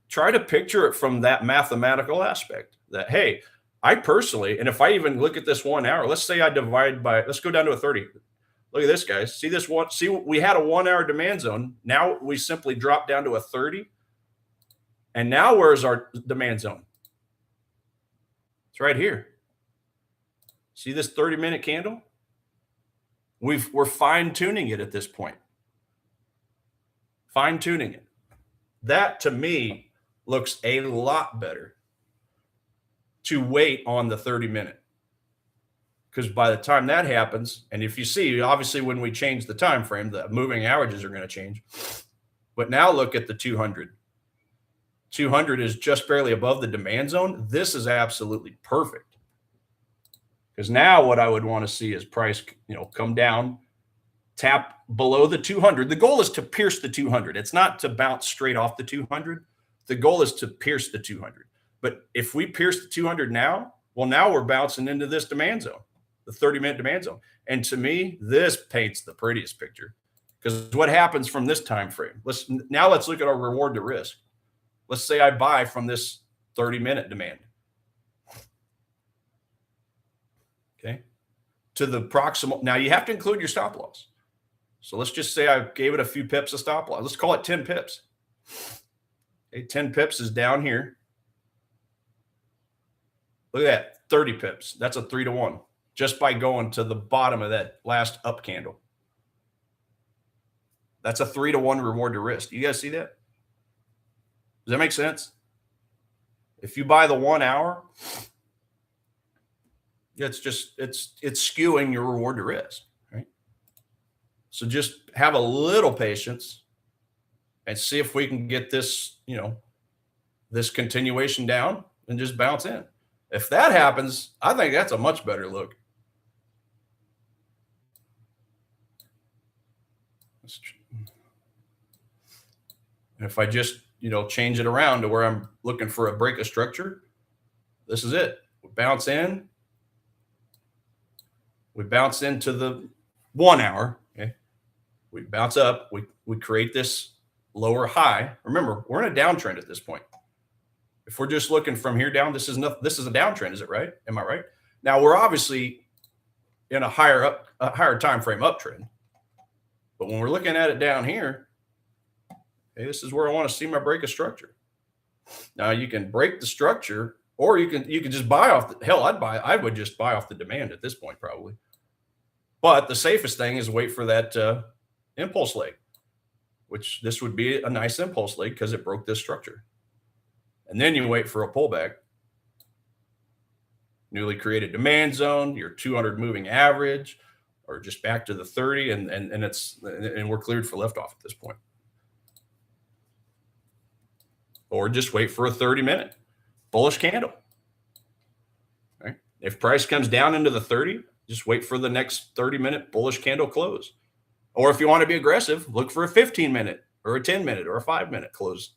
try to picture it from that mathematical aspect that, hey, I personally, and if I even look at this 1 hour, let's say I divide by, let's go down to a 30. Look at this, guys. See this one? See, we had a 1 hour demand zone. Now we simply drop down to a 30. And now where's our demand zone? It's right here. See this 30-minute candle? We're fine-tuning it at this point. Fine-tuning it. That, to me, looks a lot better to wait on the 30-minute. Because by the time that happens, and if you see, obviously when we change the time frame, the moving averages are going to change. But now look at the 200. 200 is just barely above the demand zone. This is absolutely perfect. Because now what I would want to see is price, come down, tap below the 200. The goal is to pierce the 200. It's not to bounce straight off the 200. The goal is to pierce the 200. But if we pierce the 200 now, well, now we're bouncing into this demand zone, the 30-minute demand zone. And to me, this paints the prettiest picture. Because what happens from this time frame? Let's look at our reward to risk. Let's say I buy from this 30-minute demand. Okay. To the proximal. Now you have to include your stop loss. So let's just say I gave it a few pips of stop loss. Let's call it 10 pips. Okay, 10 pips is down here. Look at that, 30 pips. That's a 3 to 1 just by going to the bottom of that last up candle. That's a 3 to 1 reward to risk. You guys see that? Does that make sense? If you buy the 1 hour, It's just, it's skewing your reward to risk, right? So just have a little patience and see if we can get this, this continuation down and just bounce in. If that happens, I think that's a much better look. If I just, change it around to where I'm looking for a break of structure, this is it. We bounce in. We bounce into the 1 hour. Okay. We bounce up. We create this lower high. Remember, we're in a downtrend at this point. If we're just looking from here down, this is a downtrend, is it right? Am I right? Now we're obviously in a higher time frame uptrend. But when we're looking at it down here, okay, this is where I want to see my break of structure. Now you can break the structure, or you can just buy off the hell. I would just buy off the demand at this point, probably. But the safest thing is wait for that impulse leg, which this would be a nice impulse leg because it broke this structure. And then you wait for a pullback. Newly created demand zone, your 200 moving average, or just back to the 30, and we're cleared for liftoff at this point. Or just wait for a 30-minute bullish candle. Right? If price comes down into the 30, just wait for the next 30-minute bullish candle close. Or if you want to be aggressive, look for a 15-minute or a 10-minute or a 5-minute close.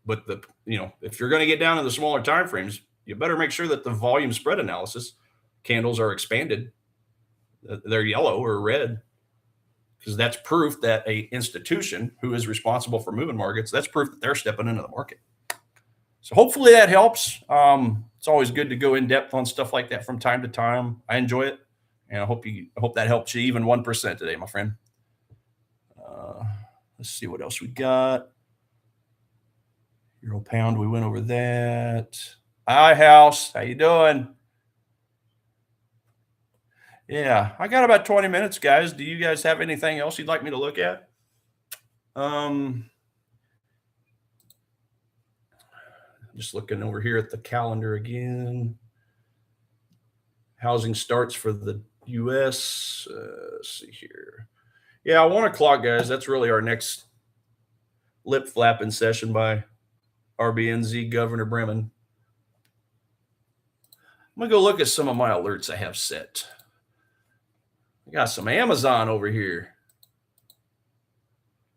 But if you're going to get down to the smaller time frames, you better make sure that the volume spread analysis candles are expanded. They're yellow or red, because that's proof that a institution who is responsible for moving markets, that's proof that they're stepping into the market. So hopefully that helps. It's always good to go in depth on stuff like that from time to time. I enjoy it, and I hope that helps you even 1% today, my friend. Let's see what else we got. Euro pound, we went over that. Hi, House. How you doing? Yeah, I got about 20 minutes, guys. Do you guys have anything else you'd like me to look at? Just looking over here at the calendar again. Housing starts for the U.S. Let's see here. Yeah, 1 o'clock, guys. That's really our next lip flapping session by RBNZ Governor Bremen. I'm going to go look at some of my alerts I have set. I got some Amazon over here.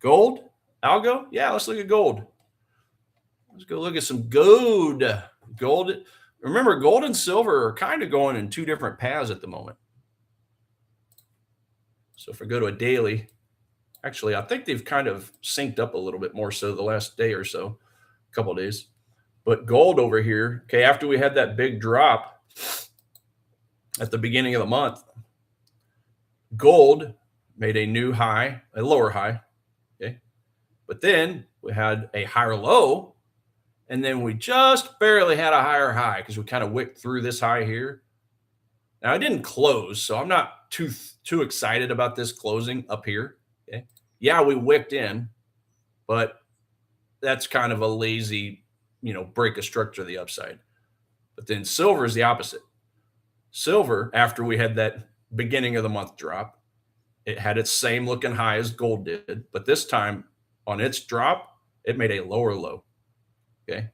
Gold? Algo? Yeah, let's look at gold. Let's go look at some gold. Gold. Remember, gold and silver are kind of going in two different paths at the moment. So if I go to a daily, actually, I think they've kind of synced up a little bit more so the last day or so, a couple of days. But gold over here, okay, after we had that big drop at the beginning of the month, gold made a new high, a lower high, okay? But then we had a higher low, and then we just barely had a higher high because we kind of wicked through this high here. Now, it didn't close, so I'm not too excited about this closing up here, okay? Yeah, we wicked in, but that's kind of a lazy, break of structure to the upside. But then silver is the opposite. Silver, after we had that beginning of the month drop, it had its same looking high as gold did, but this time on its drop, it made a lower low. Okay.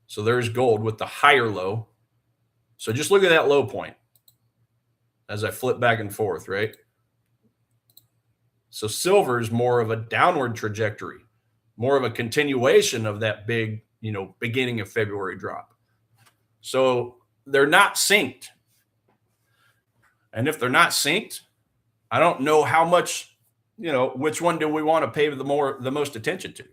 So there's gold with the higher low. So just look at that low point as I flip back and forth, right? So silver is more of a downward trajectory, more of a continuation of that big, beginning of February drop. So they're not synced. And if they're not synced, I don't know how much, which one do we want to pay the most attention to?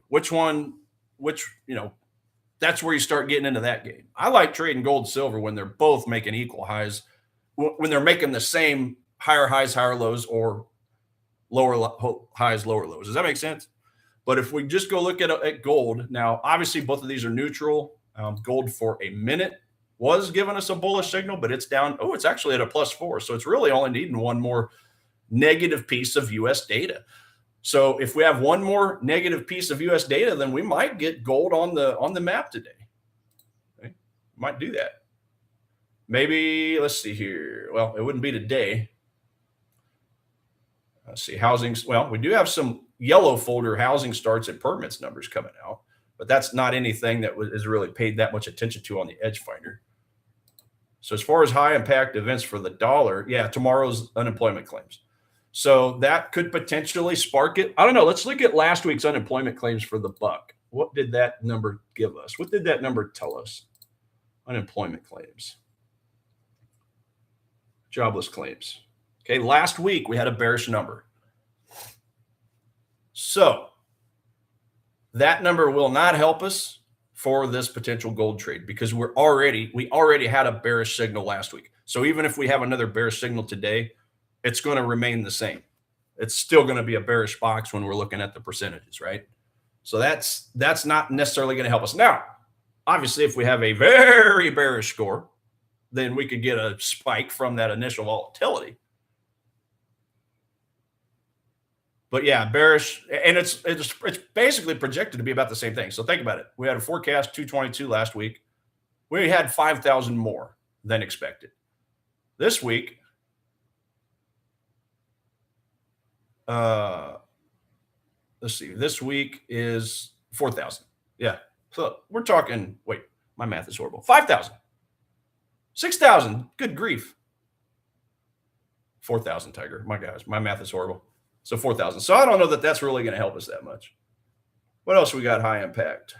That's where you start getting into that game. I like trading gold and silver when they're both making equal highs, when they're making the same higher highs, higher lows, or lower highs, lower lows. Does that make sense? But if we just go look at gold, now, obviously both of these are neutral. Gold for a minute was giving us a bullish signal, but it's down. Oh, it's actually at a +4. So it's really only needing one more negative piece of U.S. data. So if we have one more negative piece of U.S. data, then we might get gold on the map today. Okay? Might do that. Maybe, let's see here. Well, it wouldn't be today. Let's see, housing. Well, we do have some yellow folder housing starts and permits numbers coming out, but that's not anything that is really paid that much attention to on the Edge Finder. So as far as high impact events for the dollar, yeah, tomorrow's unemployment claims. So that could potentially spark it. I don't know. Let's look at last week's unemployment claims for the buck. What did that number give us? What did that number tell us? Unemployment claims. Jobless claims. Okay, last week we had a bearish number. So that number will not help us for this potential gold trade because we already had a bearish signal last week. So even if we have another bearish signal today, it's going to remain the same. It's still going to be a bearish box when we're looking at the percentages, right? So that's not necessarily going to help us. Now, obviously, if we have a very bearish score, then we could get a spike from that initial volatility. But yeah, bearish, and it's basically projected to be about the same thing. So think about it. We had a forecast 222 last week. We had 5,000 more than expected. This week, let's see. This week is 4,000. Yeah. So we're talking. Wait, my math is horrible. 5,000, 6,000. Good grief. 4,000, Tiger. My gosh, my math is horrible. So 4,000. So I don't know that that's really going to help us that much. What else we got high impact?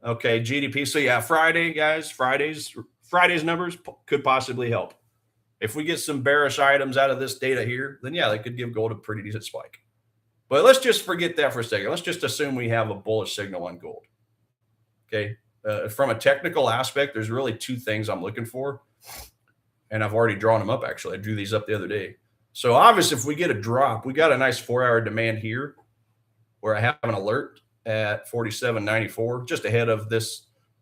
Okay, GDP. So yeah, Friday, guys, Friday's numbers could possibly help. If we get some bearish items out of this data here, then yeah, they could give gold a pretty decent spike. But let's just forget that for a second. Let's just assume we have a bullish signal on gold. Okay, from a technical aspect, there's really two things I'm looking for. And I've already drawn them up, actually. I drew these up the other day. So obviously, if we get a drop, we got a nice 4-hour demand here where I have an alert at 47.94, just ahead of the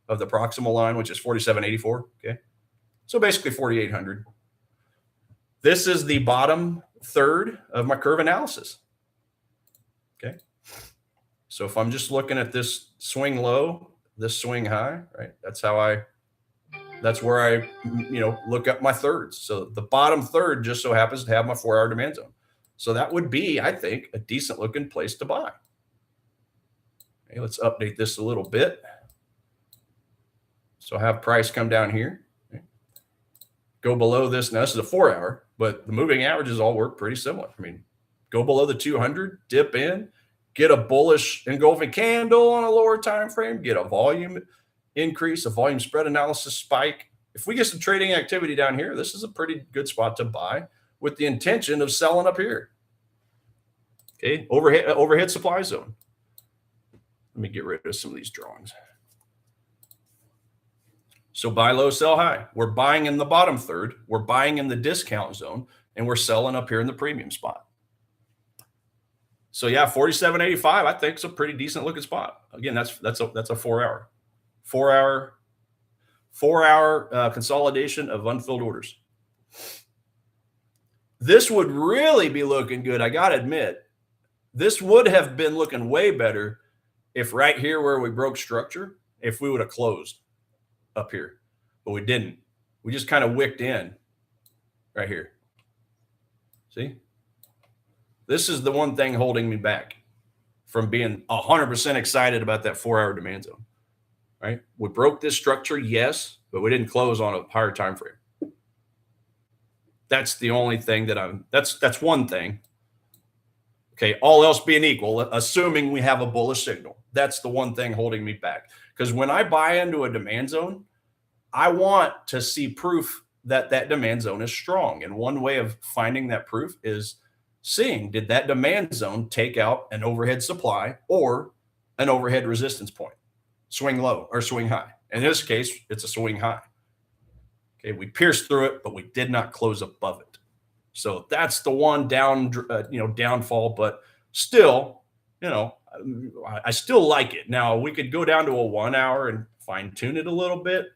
proximal line, which is 47.84. Okay. So basically 4,800. This is the bottom third of my curve analysis. Okay. So if I'm just looking at this swing low, this swing high, right? That's where I look up my thirds. So the bottom third just so happens to have my 4-hour demand zone. So that would be, I think, a decent looking place to buy. Okay, let's update this a little bit. So I have price come down here. Okay. Go below this. Now this is a 4-hour, but the moving averages all work pretty similar. I mean, go below the 200, dip in, get a bullish engulfing candle on a lower time frame, get a volume increase, a volume spread analysis spike. If we get some trading activity down here, this is a pretty good spot to buy with the intention of selling up here. Okay, overhead supply zone. Let me get rid of some of these drawings. So buy low, sell high. We're buying in the bottom third. We're buying in the discount zone, and we're selling up here in the premium spot. So yeah, 47.85, I think is a pretty decent looking spot. Again, that's a 4-hour. 4-hour consolidation of unfilled orders. This would really be looking good. I got to admit, this would have been looking way better if right here where we broke structure, if we would have closed up here, but we didn't. We just kind of wicked in right here. See? This is the one thing holding me back from being 100% excited about that 4-hour demand zone. Right? We broke this structure, yes, but we didn't close on a higher time frame. That's the only thing that's one thing. Okay, all else being equal, assuming we have a bullish signal. That's the one thing holding me back. Because when I buy into a demand zone, I want to see proof that that demand zone is strong. And one way of finding that proof is seeing, did that demand zone take out an overhead supply or an overhead resistance point? Swing low or swing high. In this case, it's a swing high. Okay, we pierced through it, but we did not close above it. So that's the one downfall, but still, I still like it. Now we could go down to a 1-hour and fine tune it a little bit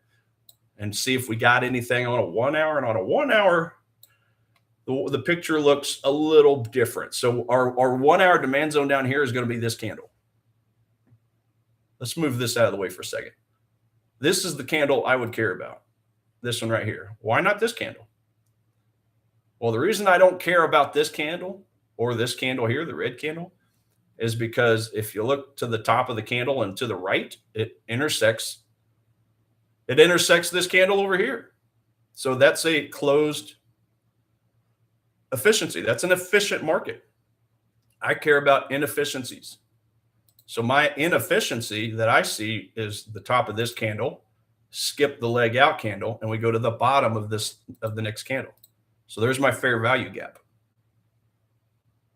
and see if we got anything on a 1-hour. And on a 1-hour, the picture looks a little different. So our 1-hour demand zone down here is going to be this candle. Let's move this out of the way for a second. This is the candle I would care about. this one right here? Why not this candle? Well, the reason I don't care about this candle or this candle here, the red candle, is because if you look to the top of the candle and to the right, it intersects this candle over here. So that's a closed efficiency. That's an efficient market. I care about inefficiencies. So my inefficiency that I see is the top of this candle, skip the leg out candle, and we go to the bottom of the next candle. So there's my fair value gap.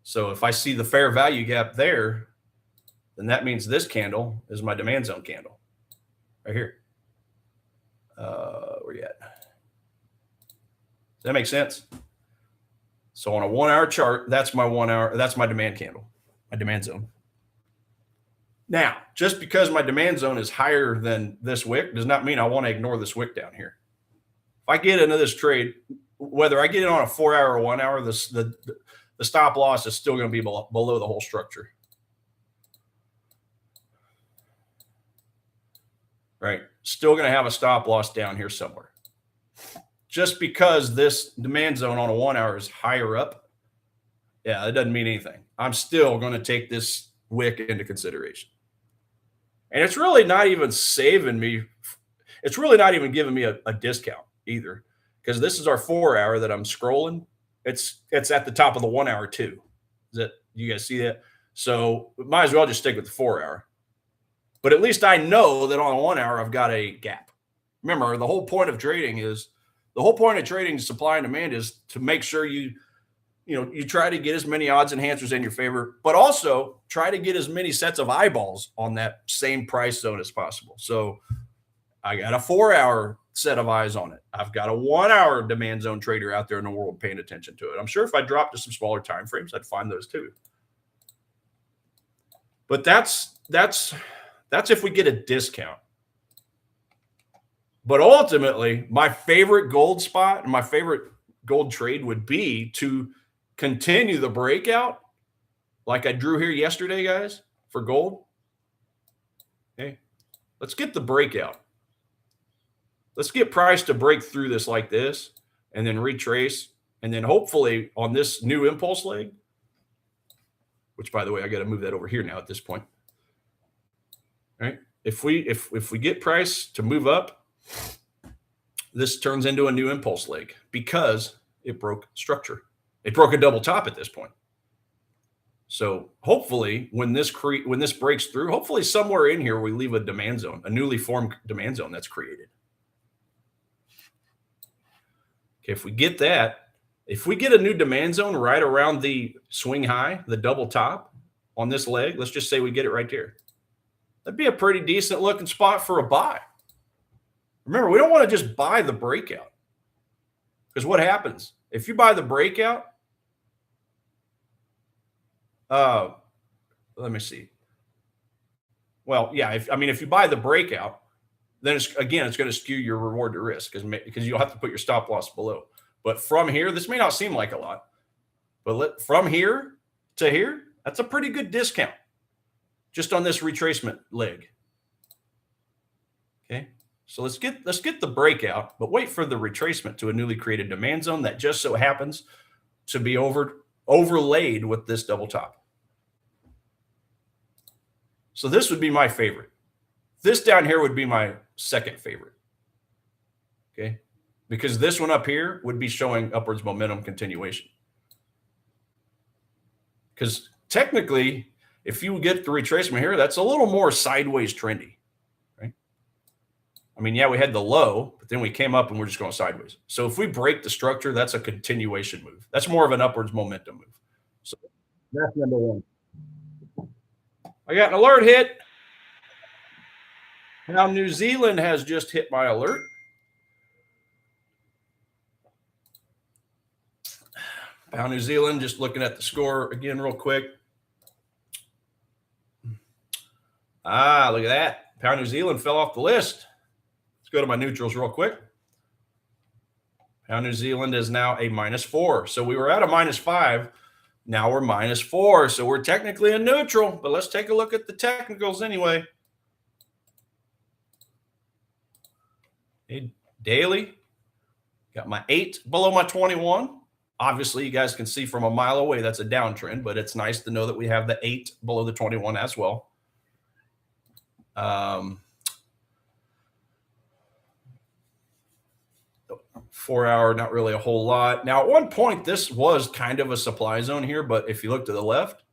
So if I see the fair value gap there, then that means this candle is my demand zone candle right here. Where you at? Does that make sense? So on a 1 hour chart, that's my 1 hour, that's my demand candle, my demand zone. Now, just because my demand zone is higher than this wick does not mean I want to ignore this wick down here. If I get into this trade, whether I get it on a 4 hour or 1 hour, the stop loss is still going to be below the whole structure. Right? Still going to have a stop loss down here somewhere. Just because this demand zone on a 1 hour is higher up, yeah, it doesn't mean anything. I'm still going to take this wick into consideration. And it's really not even saving me. It's really not even giving me a discount either, because this is our 4 hour that I'm scrolling. It's at the top of the 1 hour too. Is that, you guys see that? So might as well just stick with the 4 hour. But at least I know that on a 1 hour, I've got a gap. Remember, the whole point of trading is supply and demand is to make sure you try to get as many odds enhancers in your favor, but also try to get as many sets of eyeballs on that same price zone as possible. So I got a 4 hour set of eyes on it. I've got a 1 hour demand zone trader out there in the world paying attention to it. I'm sure if I dropped to some smaller time frames, I'd find those too. But that's if we get a discount. But ultimately, my favorite gold spot and my favorite gold trade would be to continue the breakout like I drew here yesterday, guys, for gold. Okay, let's get the breakout. Let's get price to break through this like this and then retrace. And then hopefully on this new impulse leg, which, by the way, I got to move that over here now at this point. All right. If we get price to move up, this turns into a new impulse leg because it broke structure. It broke a double top at this point. So hopefully when this breaks through, hopefully somewhere in here we leave a demand zone, a newly formed demand zone that's created. Okay, if we get that, if we get a new demand zone right around the swing high, the double top on this leg, let's just say we get it right there. That'd be a pretty decent looking spot for a buy. Remember, we don't want to just buy the breakout, because what happens if you buy the breakout? Let me see. Well, yeah, if you buy the breakout, then it's going to skew your reward to risk because you'll have to put your stop loss below. But from here, this may not seem like a lot, but from here to here, that's a pretty good discount just on this retracement leg. Okay. So let's get the breakout, but wait for the retracement to a newly created demand zone that just so happens to be overlaid with this double top. So this would be my favorite. This down here would be my second favorite. Okay? Because this one up here would be showing upwards momentum continuation. Because technically, if you get the retracement here, that's a little more sideways trendy. I mean, yeah, we had the low, but then we came up and we're just going sideways. So if we break the structure, that's a continuation move. That's more of an upwards momentum move. So that's number one. I got an alert hit. Now New Zealand has just hit my alert. Pound New Zealand, just looking at the score again real quick. Look at that. Pound New Zealand fell off the list. Go to my neutrals real quick. Pound New Zealand is now a -4. So we were at a -5. Now we're -4. So we're technically a neutral, but let's take a look at the technicals anyway. Okay, daily, Got my 8 below my 21. Obviously, you guys can see from a mile away that's a downtrend, but it's nice to know that we have the 8 below the 21 as well. 4 hour, not really a whole lot. Now, at one point, this was kind of a supply zone here, but if you look to the left,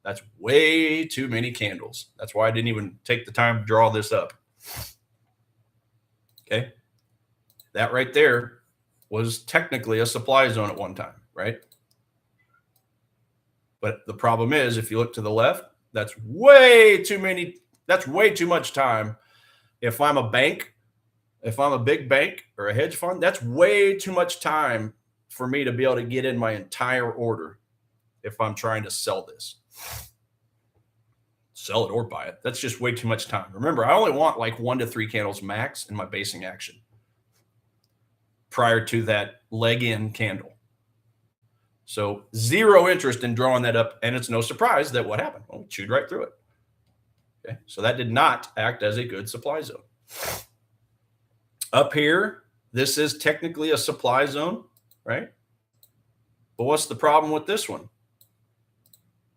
that's way too many candles. That's why I didn't even take the time to draw this up. Okay. That right there was technically a supply zone at one time, right? But the problem is, if you look to the left, that's way too many. That's way too much time. If I'm a bank, if I'm a big bank or a hedge fund, that's way too much time for me to be able to get in my entire order if I'm trying to sell this. Sell it or buy it. That's just way too much time. Remember, I only want like 1 to 3 candles max in my basing action prior to that leg in candle. So zero interest in drawing that up. And it's no surprise that what happened? Well, we chewed right through it. Okay. So that did not act as a good supply zone. Up here, this is technically a supply zone, right? But what's the problem with this one?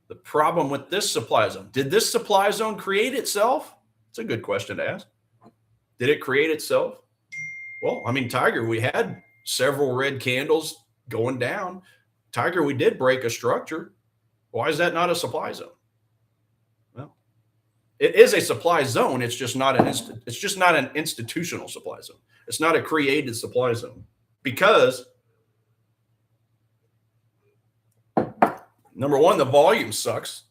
The problem with this supply zone, did this supply zone create itself? It's a good question to ask. Did it create itself? Well, I mean, Tiger, we had several red candles going down. Tiger, we did break a structure. Why is that not a supply zone? Well, it is a supply zone. It's just not an institutional supply zone. It's not a created supply zone because number one, the volume sucks.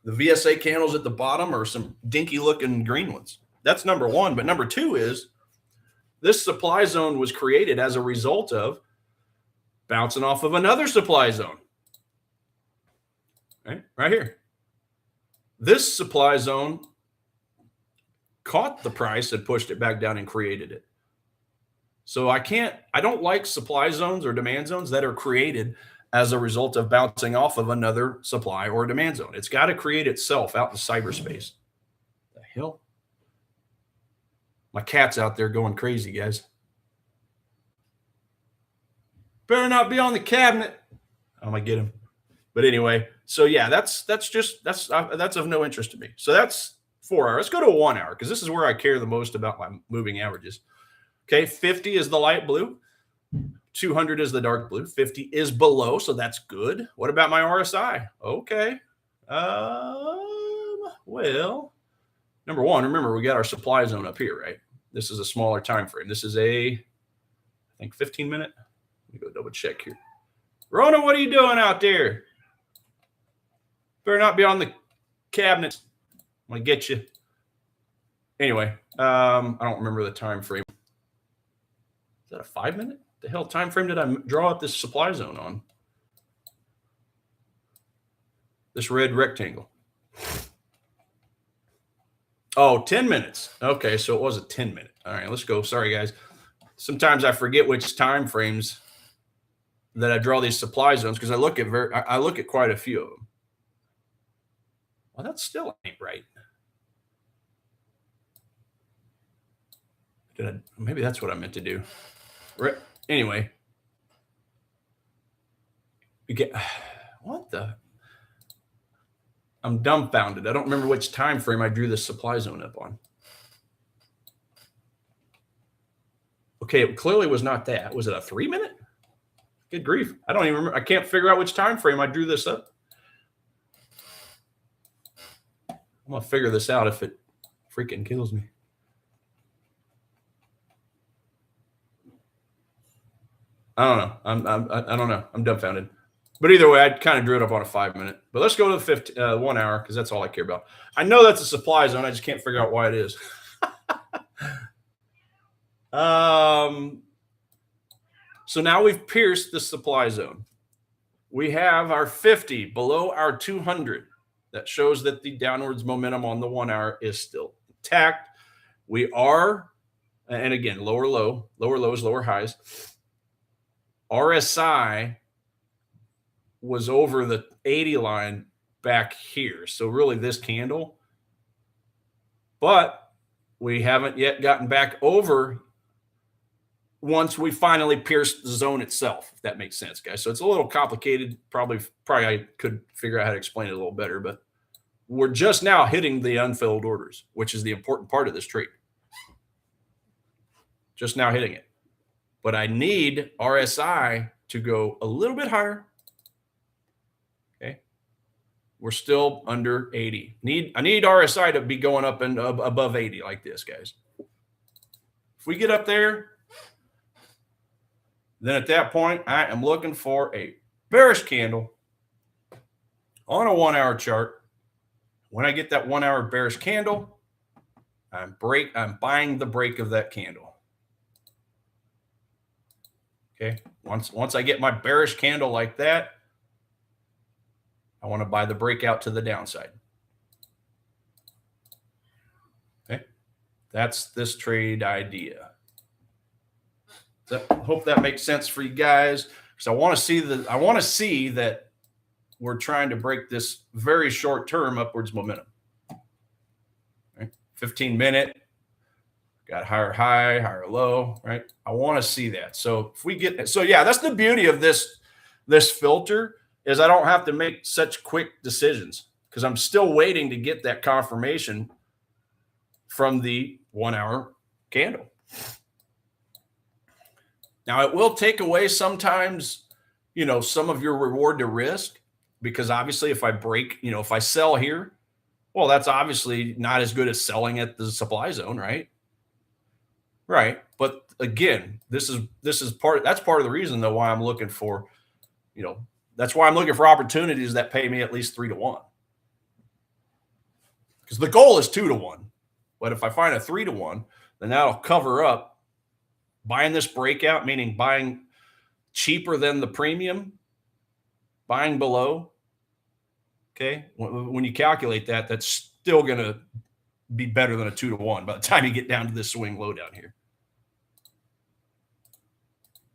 The VSA candles at the bottom are some dinky looking green ones. That's number one. But number two is this supply zone was created as a result of bouncing off of another supply zone. Right here. This supply zone caught the price and pushed it back down and created it. So I don't like supply zones or demand zones that are created as a result of bouncing off of another supply or demand zone. It's got to create itself out in cyberspace. The hell? My cat's out there going crazy, guys. Better not be on the cabinet. I'm gonna get him. But anyway, so yeah, that's of no interest to me. So that's 4 hours. Let's go to a 1 hour because this is where I care the most about my moving averages. Okay, 50 is the light blue. 200 is the dark blue. 50 is below, so that's good. What about my RSI? Okay. Well, number one, remember we got our supply zone up here, right? This is a smaller time frame. This is I think 15 minute. Let me go double check here. Rona, what are you doing out there? Better not be on the cabinet. I'm gonna get you. Anyway, I don't remember the time frame. Is that a 5 minute? The hell time frame did I draw up this supply zone on? This red rectangle. Oh, 10 minutes. Okay, so it was a 10 minute. All right, let's go. Sorry, guys. Sometimes I forget which time frames that I draw these supply zones because I look at quite a few of them. Well, that still ain't right. Maybe that's what I meant to do. Anyway, I'm dumbfounded. I don't remember which time frame I drew this supply zone up on. Okay, it clearly was not that. Was it a 3 minute? Good grief. I don't even remember. I can't figure out which time frame I drew this up. I'm going to figure this out if it freaking kills me. I don't know. I don't know. I'm dumbfounded. But either way, I kind of drew it up on a 5 minute. But let's go to the 1 hour because that's all I care about. I know that's a supply zone. I just can't figure out why it is. So now we've pierced the supply zone. We have our 50 below our 200. That shows that the downwards momentum on the 1 hour is still intact. We are, and again, lower low, lower lows, lower highs. RSI was over the 80 line back here. So really this candle, but we haven't yet gotten back over once we finally pierce the zone itself, if that makes sense, guys. So it's a little complicated. Probably I could figure out how to explain it a little better, but we're just now hitting the unfilled orders, which is the important part of this trade. Just now hitting it. But I need RSI to go a little bit higher. Okay. We're still under 80. I need RSI to be going up and above 80 like this, guys. If we get up there, then at that point, I am looking for a bearish candle on a 1 hour chart. When I get that 1 hour bearish candle, I'm buying the break of that candle. Okay. Once I get my bearish candle like that, I want to buy the breakout to the downside. Okay. That's this trade idea. So I hope that makes sense for you guys. So I want to see that we're trying to break this very short term upwards momentum. Right? 15-minute, got higher high, higher low, right? I want to see that. So if we get, so yeah, that's the beauty of this filter, is I don't have to make such quick decisions because I'm still waiting to get that confirmation from the 1 hour candle. Now, it will take away sometimes, some of your reward to risk, because obviously if I break, if I sell here, well, that's obviously not as good as selling at the supply zone, right? Right. But again, that's part of the reason though why I'm looking for, that's why I'm looking for opportunities that pay me at least 3 to 1. Because the goal is 2 to 1. But if I find a 3 to 1, then that'll cover up buying this breakout, meaning buying cheaper than the premium, buying below. Okay. When you calculate that, that's still going to be better than a 2 to 1 by the time you get down to this swing low down here.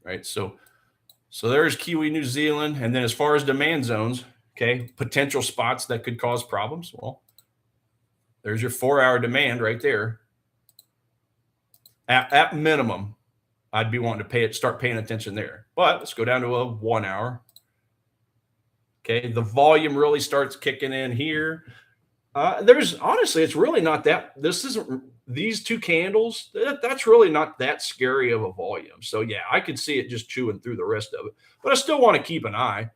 Right. So there's Kiwi, New Zealand. And then as far as demand zones, okay, potential spots that could cause problems. Well, there's your 4 hour demand right there. At minimum, I'd be wanting to start paying attention there. But let's go down to a 1 hour. Okay, the volume really starts kicking in here. Honestly, it's really not that. These two candles, that's really not that scary of a volume. So yeah, I could see it just chewing through the rest of it. But I still want to keep an eye.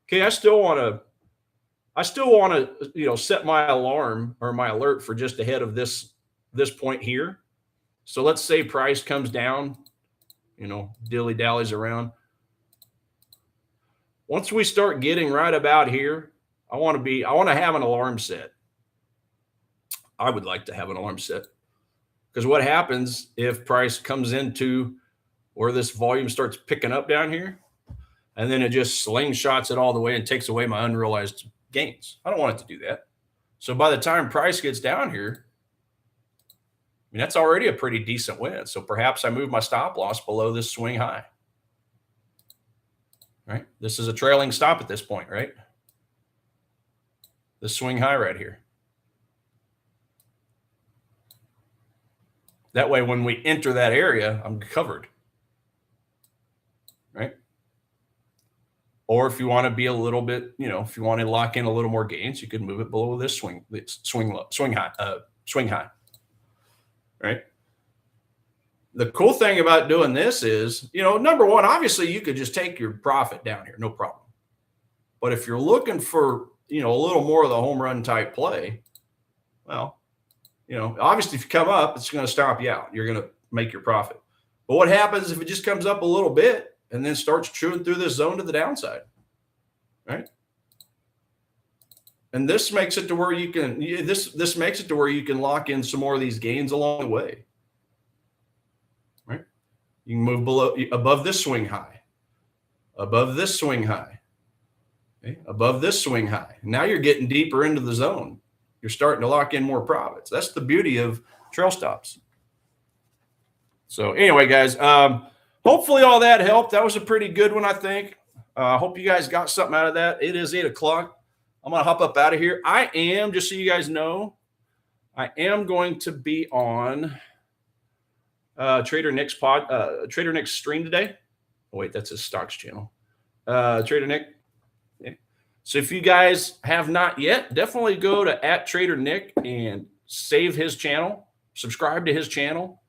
Okay, I still want to, set my alarm or my alert for just ahead of this point here. So let's say price comes down, dilly-dallies around. Once we start getting right about here, I want to have an alarm set. I would like to have an alarm set, because what happens if price comes into where this volume starts picking up down here, and then it just slingshots it all the way and takes away my unrealized gains? I don't want it to do that. So by the time price gets down here, that's already a pretty decent win. So perhaps I move my stop loss below this swing high. Right? This is a trailing stop at this point, right? The swing high right here. That way, when we enter that area, I'm covered. Right? Or if you want to be a little bit, if you want to lock in a little more gains, you could move it below this swing high. Right. The cool thing about doing this is, number one, obviously you could just take your profit down here, no problem. But if you're looking for, a little more of the home run type play, well, obviously if you come up, it's going to stop you out. You're going to make your profit. But what happens if it just comes up a little bit and then starts chewing through this zone to the downside? Right. And this makes it to where you can, this makes it to where you can lock in some more of these gains along the way. Right? You can move above this swing high, above this swing high, okay? Above this swing high. Now you're getting deeper into the zone. You're starting to lock in more profits. That's the beauty of trail stops. So anyway, guys, hopefully all that helped. That was a pretty good one, I think. I hope you guys got something out of that. It is 8 o'clock. I'm going to hop up out of here. I am, just so you guys know, I am going to be on Trader Nick's Trader Nick's stream today. Oh, wait, that's his stocks channel. Trader Nick. Yeah. So if you guys have not yet, definitely go to @Trader Nick and save his channel, subscribe to his channel.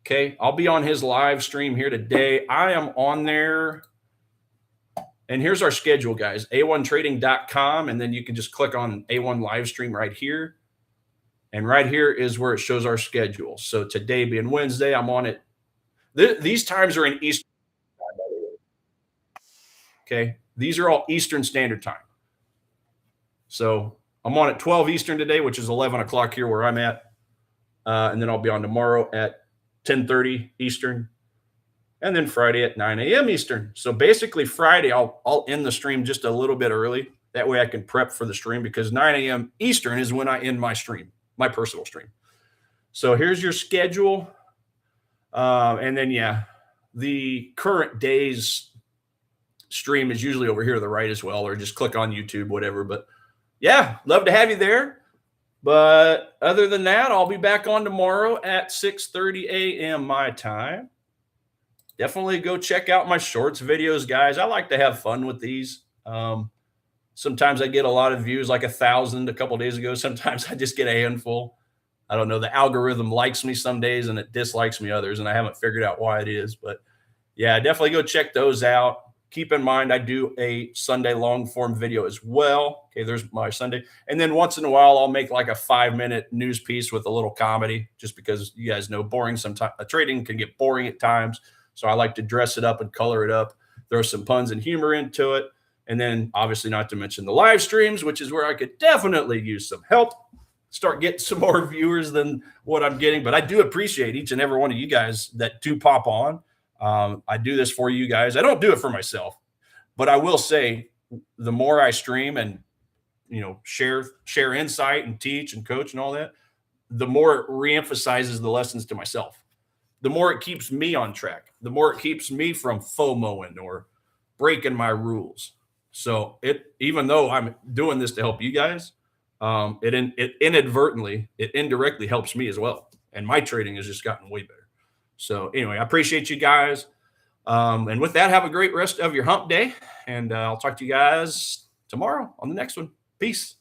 Okay, I'll be on his live stream here today. I am on there. And here's our schedule, guys, a1trading.com. And then you can just click on A1 live stream right here. And right here is where it shows our schedule. So today being Wednesday, I'm on it. These times are in Eastern time, by the way. Okay, these are all Eastern Standard Time. So I'm on at 12 Eastern today, which is 11 o'clock here where I'm at. And then I'll be on tomorrow at 10:30 Eastern. And then Friday at 9 a.m. Eastern. So basically Friday, I'll end the stream just a little bit early. That way I can prep for the stream, because 9 a.m. Eastern is when I end my stream, my personal stream. So here's your schedule. And then, yeah, the current day's stream is usually over here to the right as well, or just click on YouTube, whatever. But yeah, love to have you there. But other than that, I'll be back on tomorrow at 6:30 a.m. my time. Definitely go check out my shorts videos, guys. I like to have fun with these. Sometimes I get a lot of views, like 1,000 a couple of days ago. Sometimes I just get a handful. I don't know. The algorithm likes me some days and it dislikes me others, and I haven't figured out why it is. But yeah, definitely go check those out. Keep in mind, I do a Sunday long form video as well. Okay, there's my Sunday. And then once in a while, I'll make like a 5-minute news piece with a little comedy, just because you guys know boring sometimes. Trading can get boring at times. So I like to dress it up and color it up, throw some puns and humor into it. And then obviously not to mention the live streams, which is where I could definitely use some help, start getting some more viewers than what I'm getting. But I do appreciate each and every one of you guys that do pop on. I do this for you guys. I don't do it for myself, but I will say the more I stream and, share insight and teach and coach and all that, the more it reemphasizes the lessons to myself. The more it keeps me on track, the more it keeps me from FOMOing or breaking my rules. So even though I'm doing this to help you guys, it indirectly helps me as well. And my trading has just gotten way better. So anyway, I appreciate you guys. And with that, have a great rest of your hump day. And I'll talk to you guys tomorrow on the next one. Peace.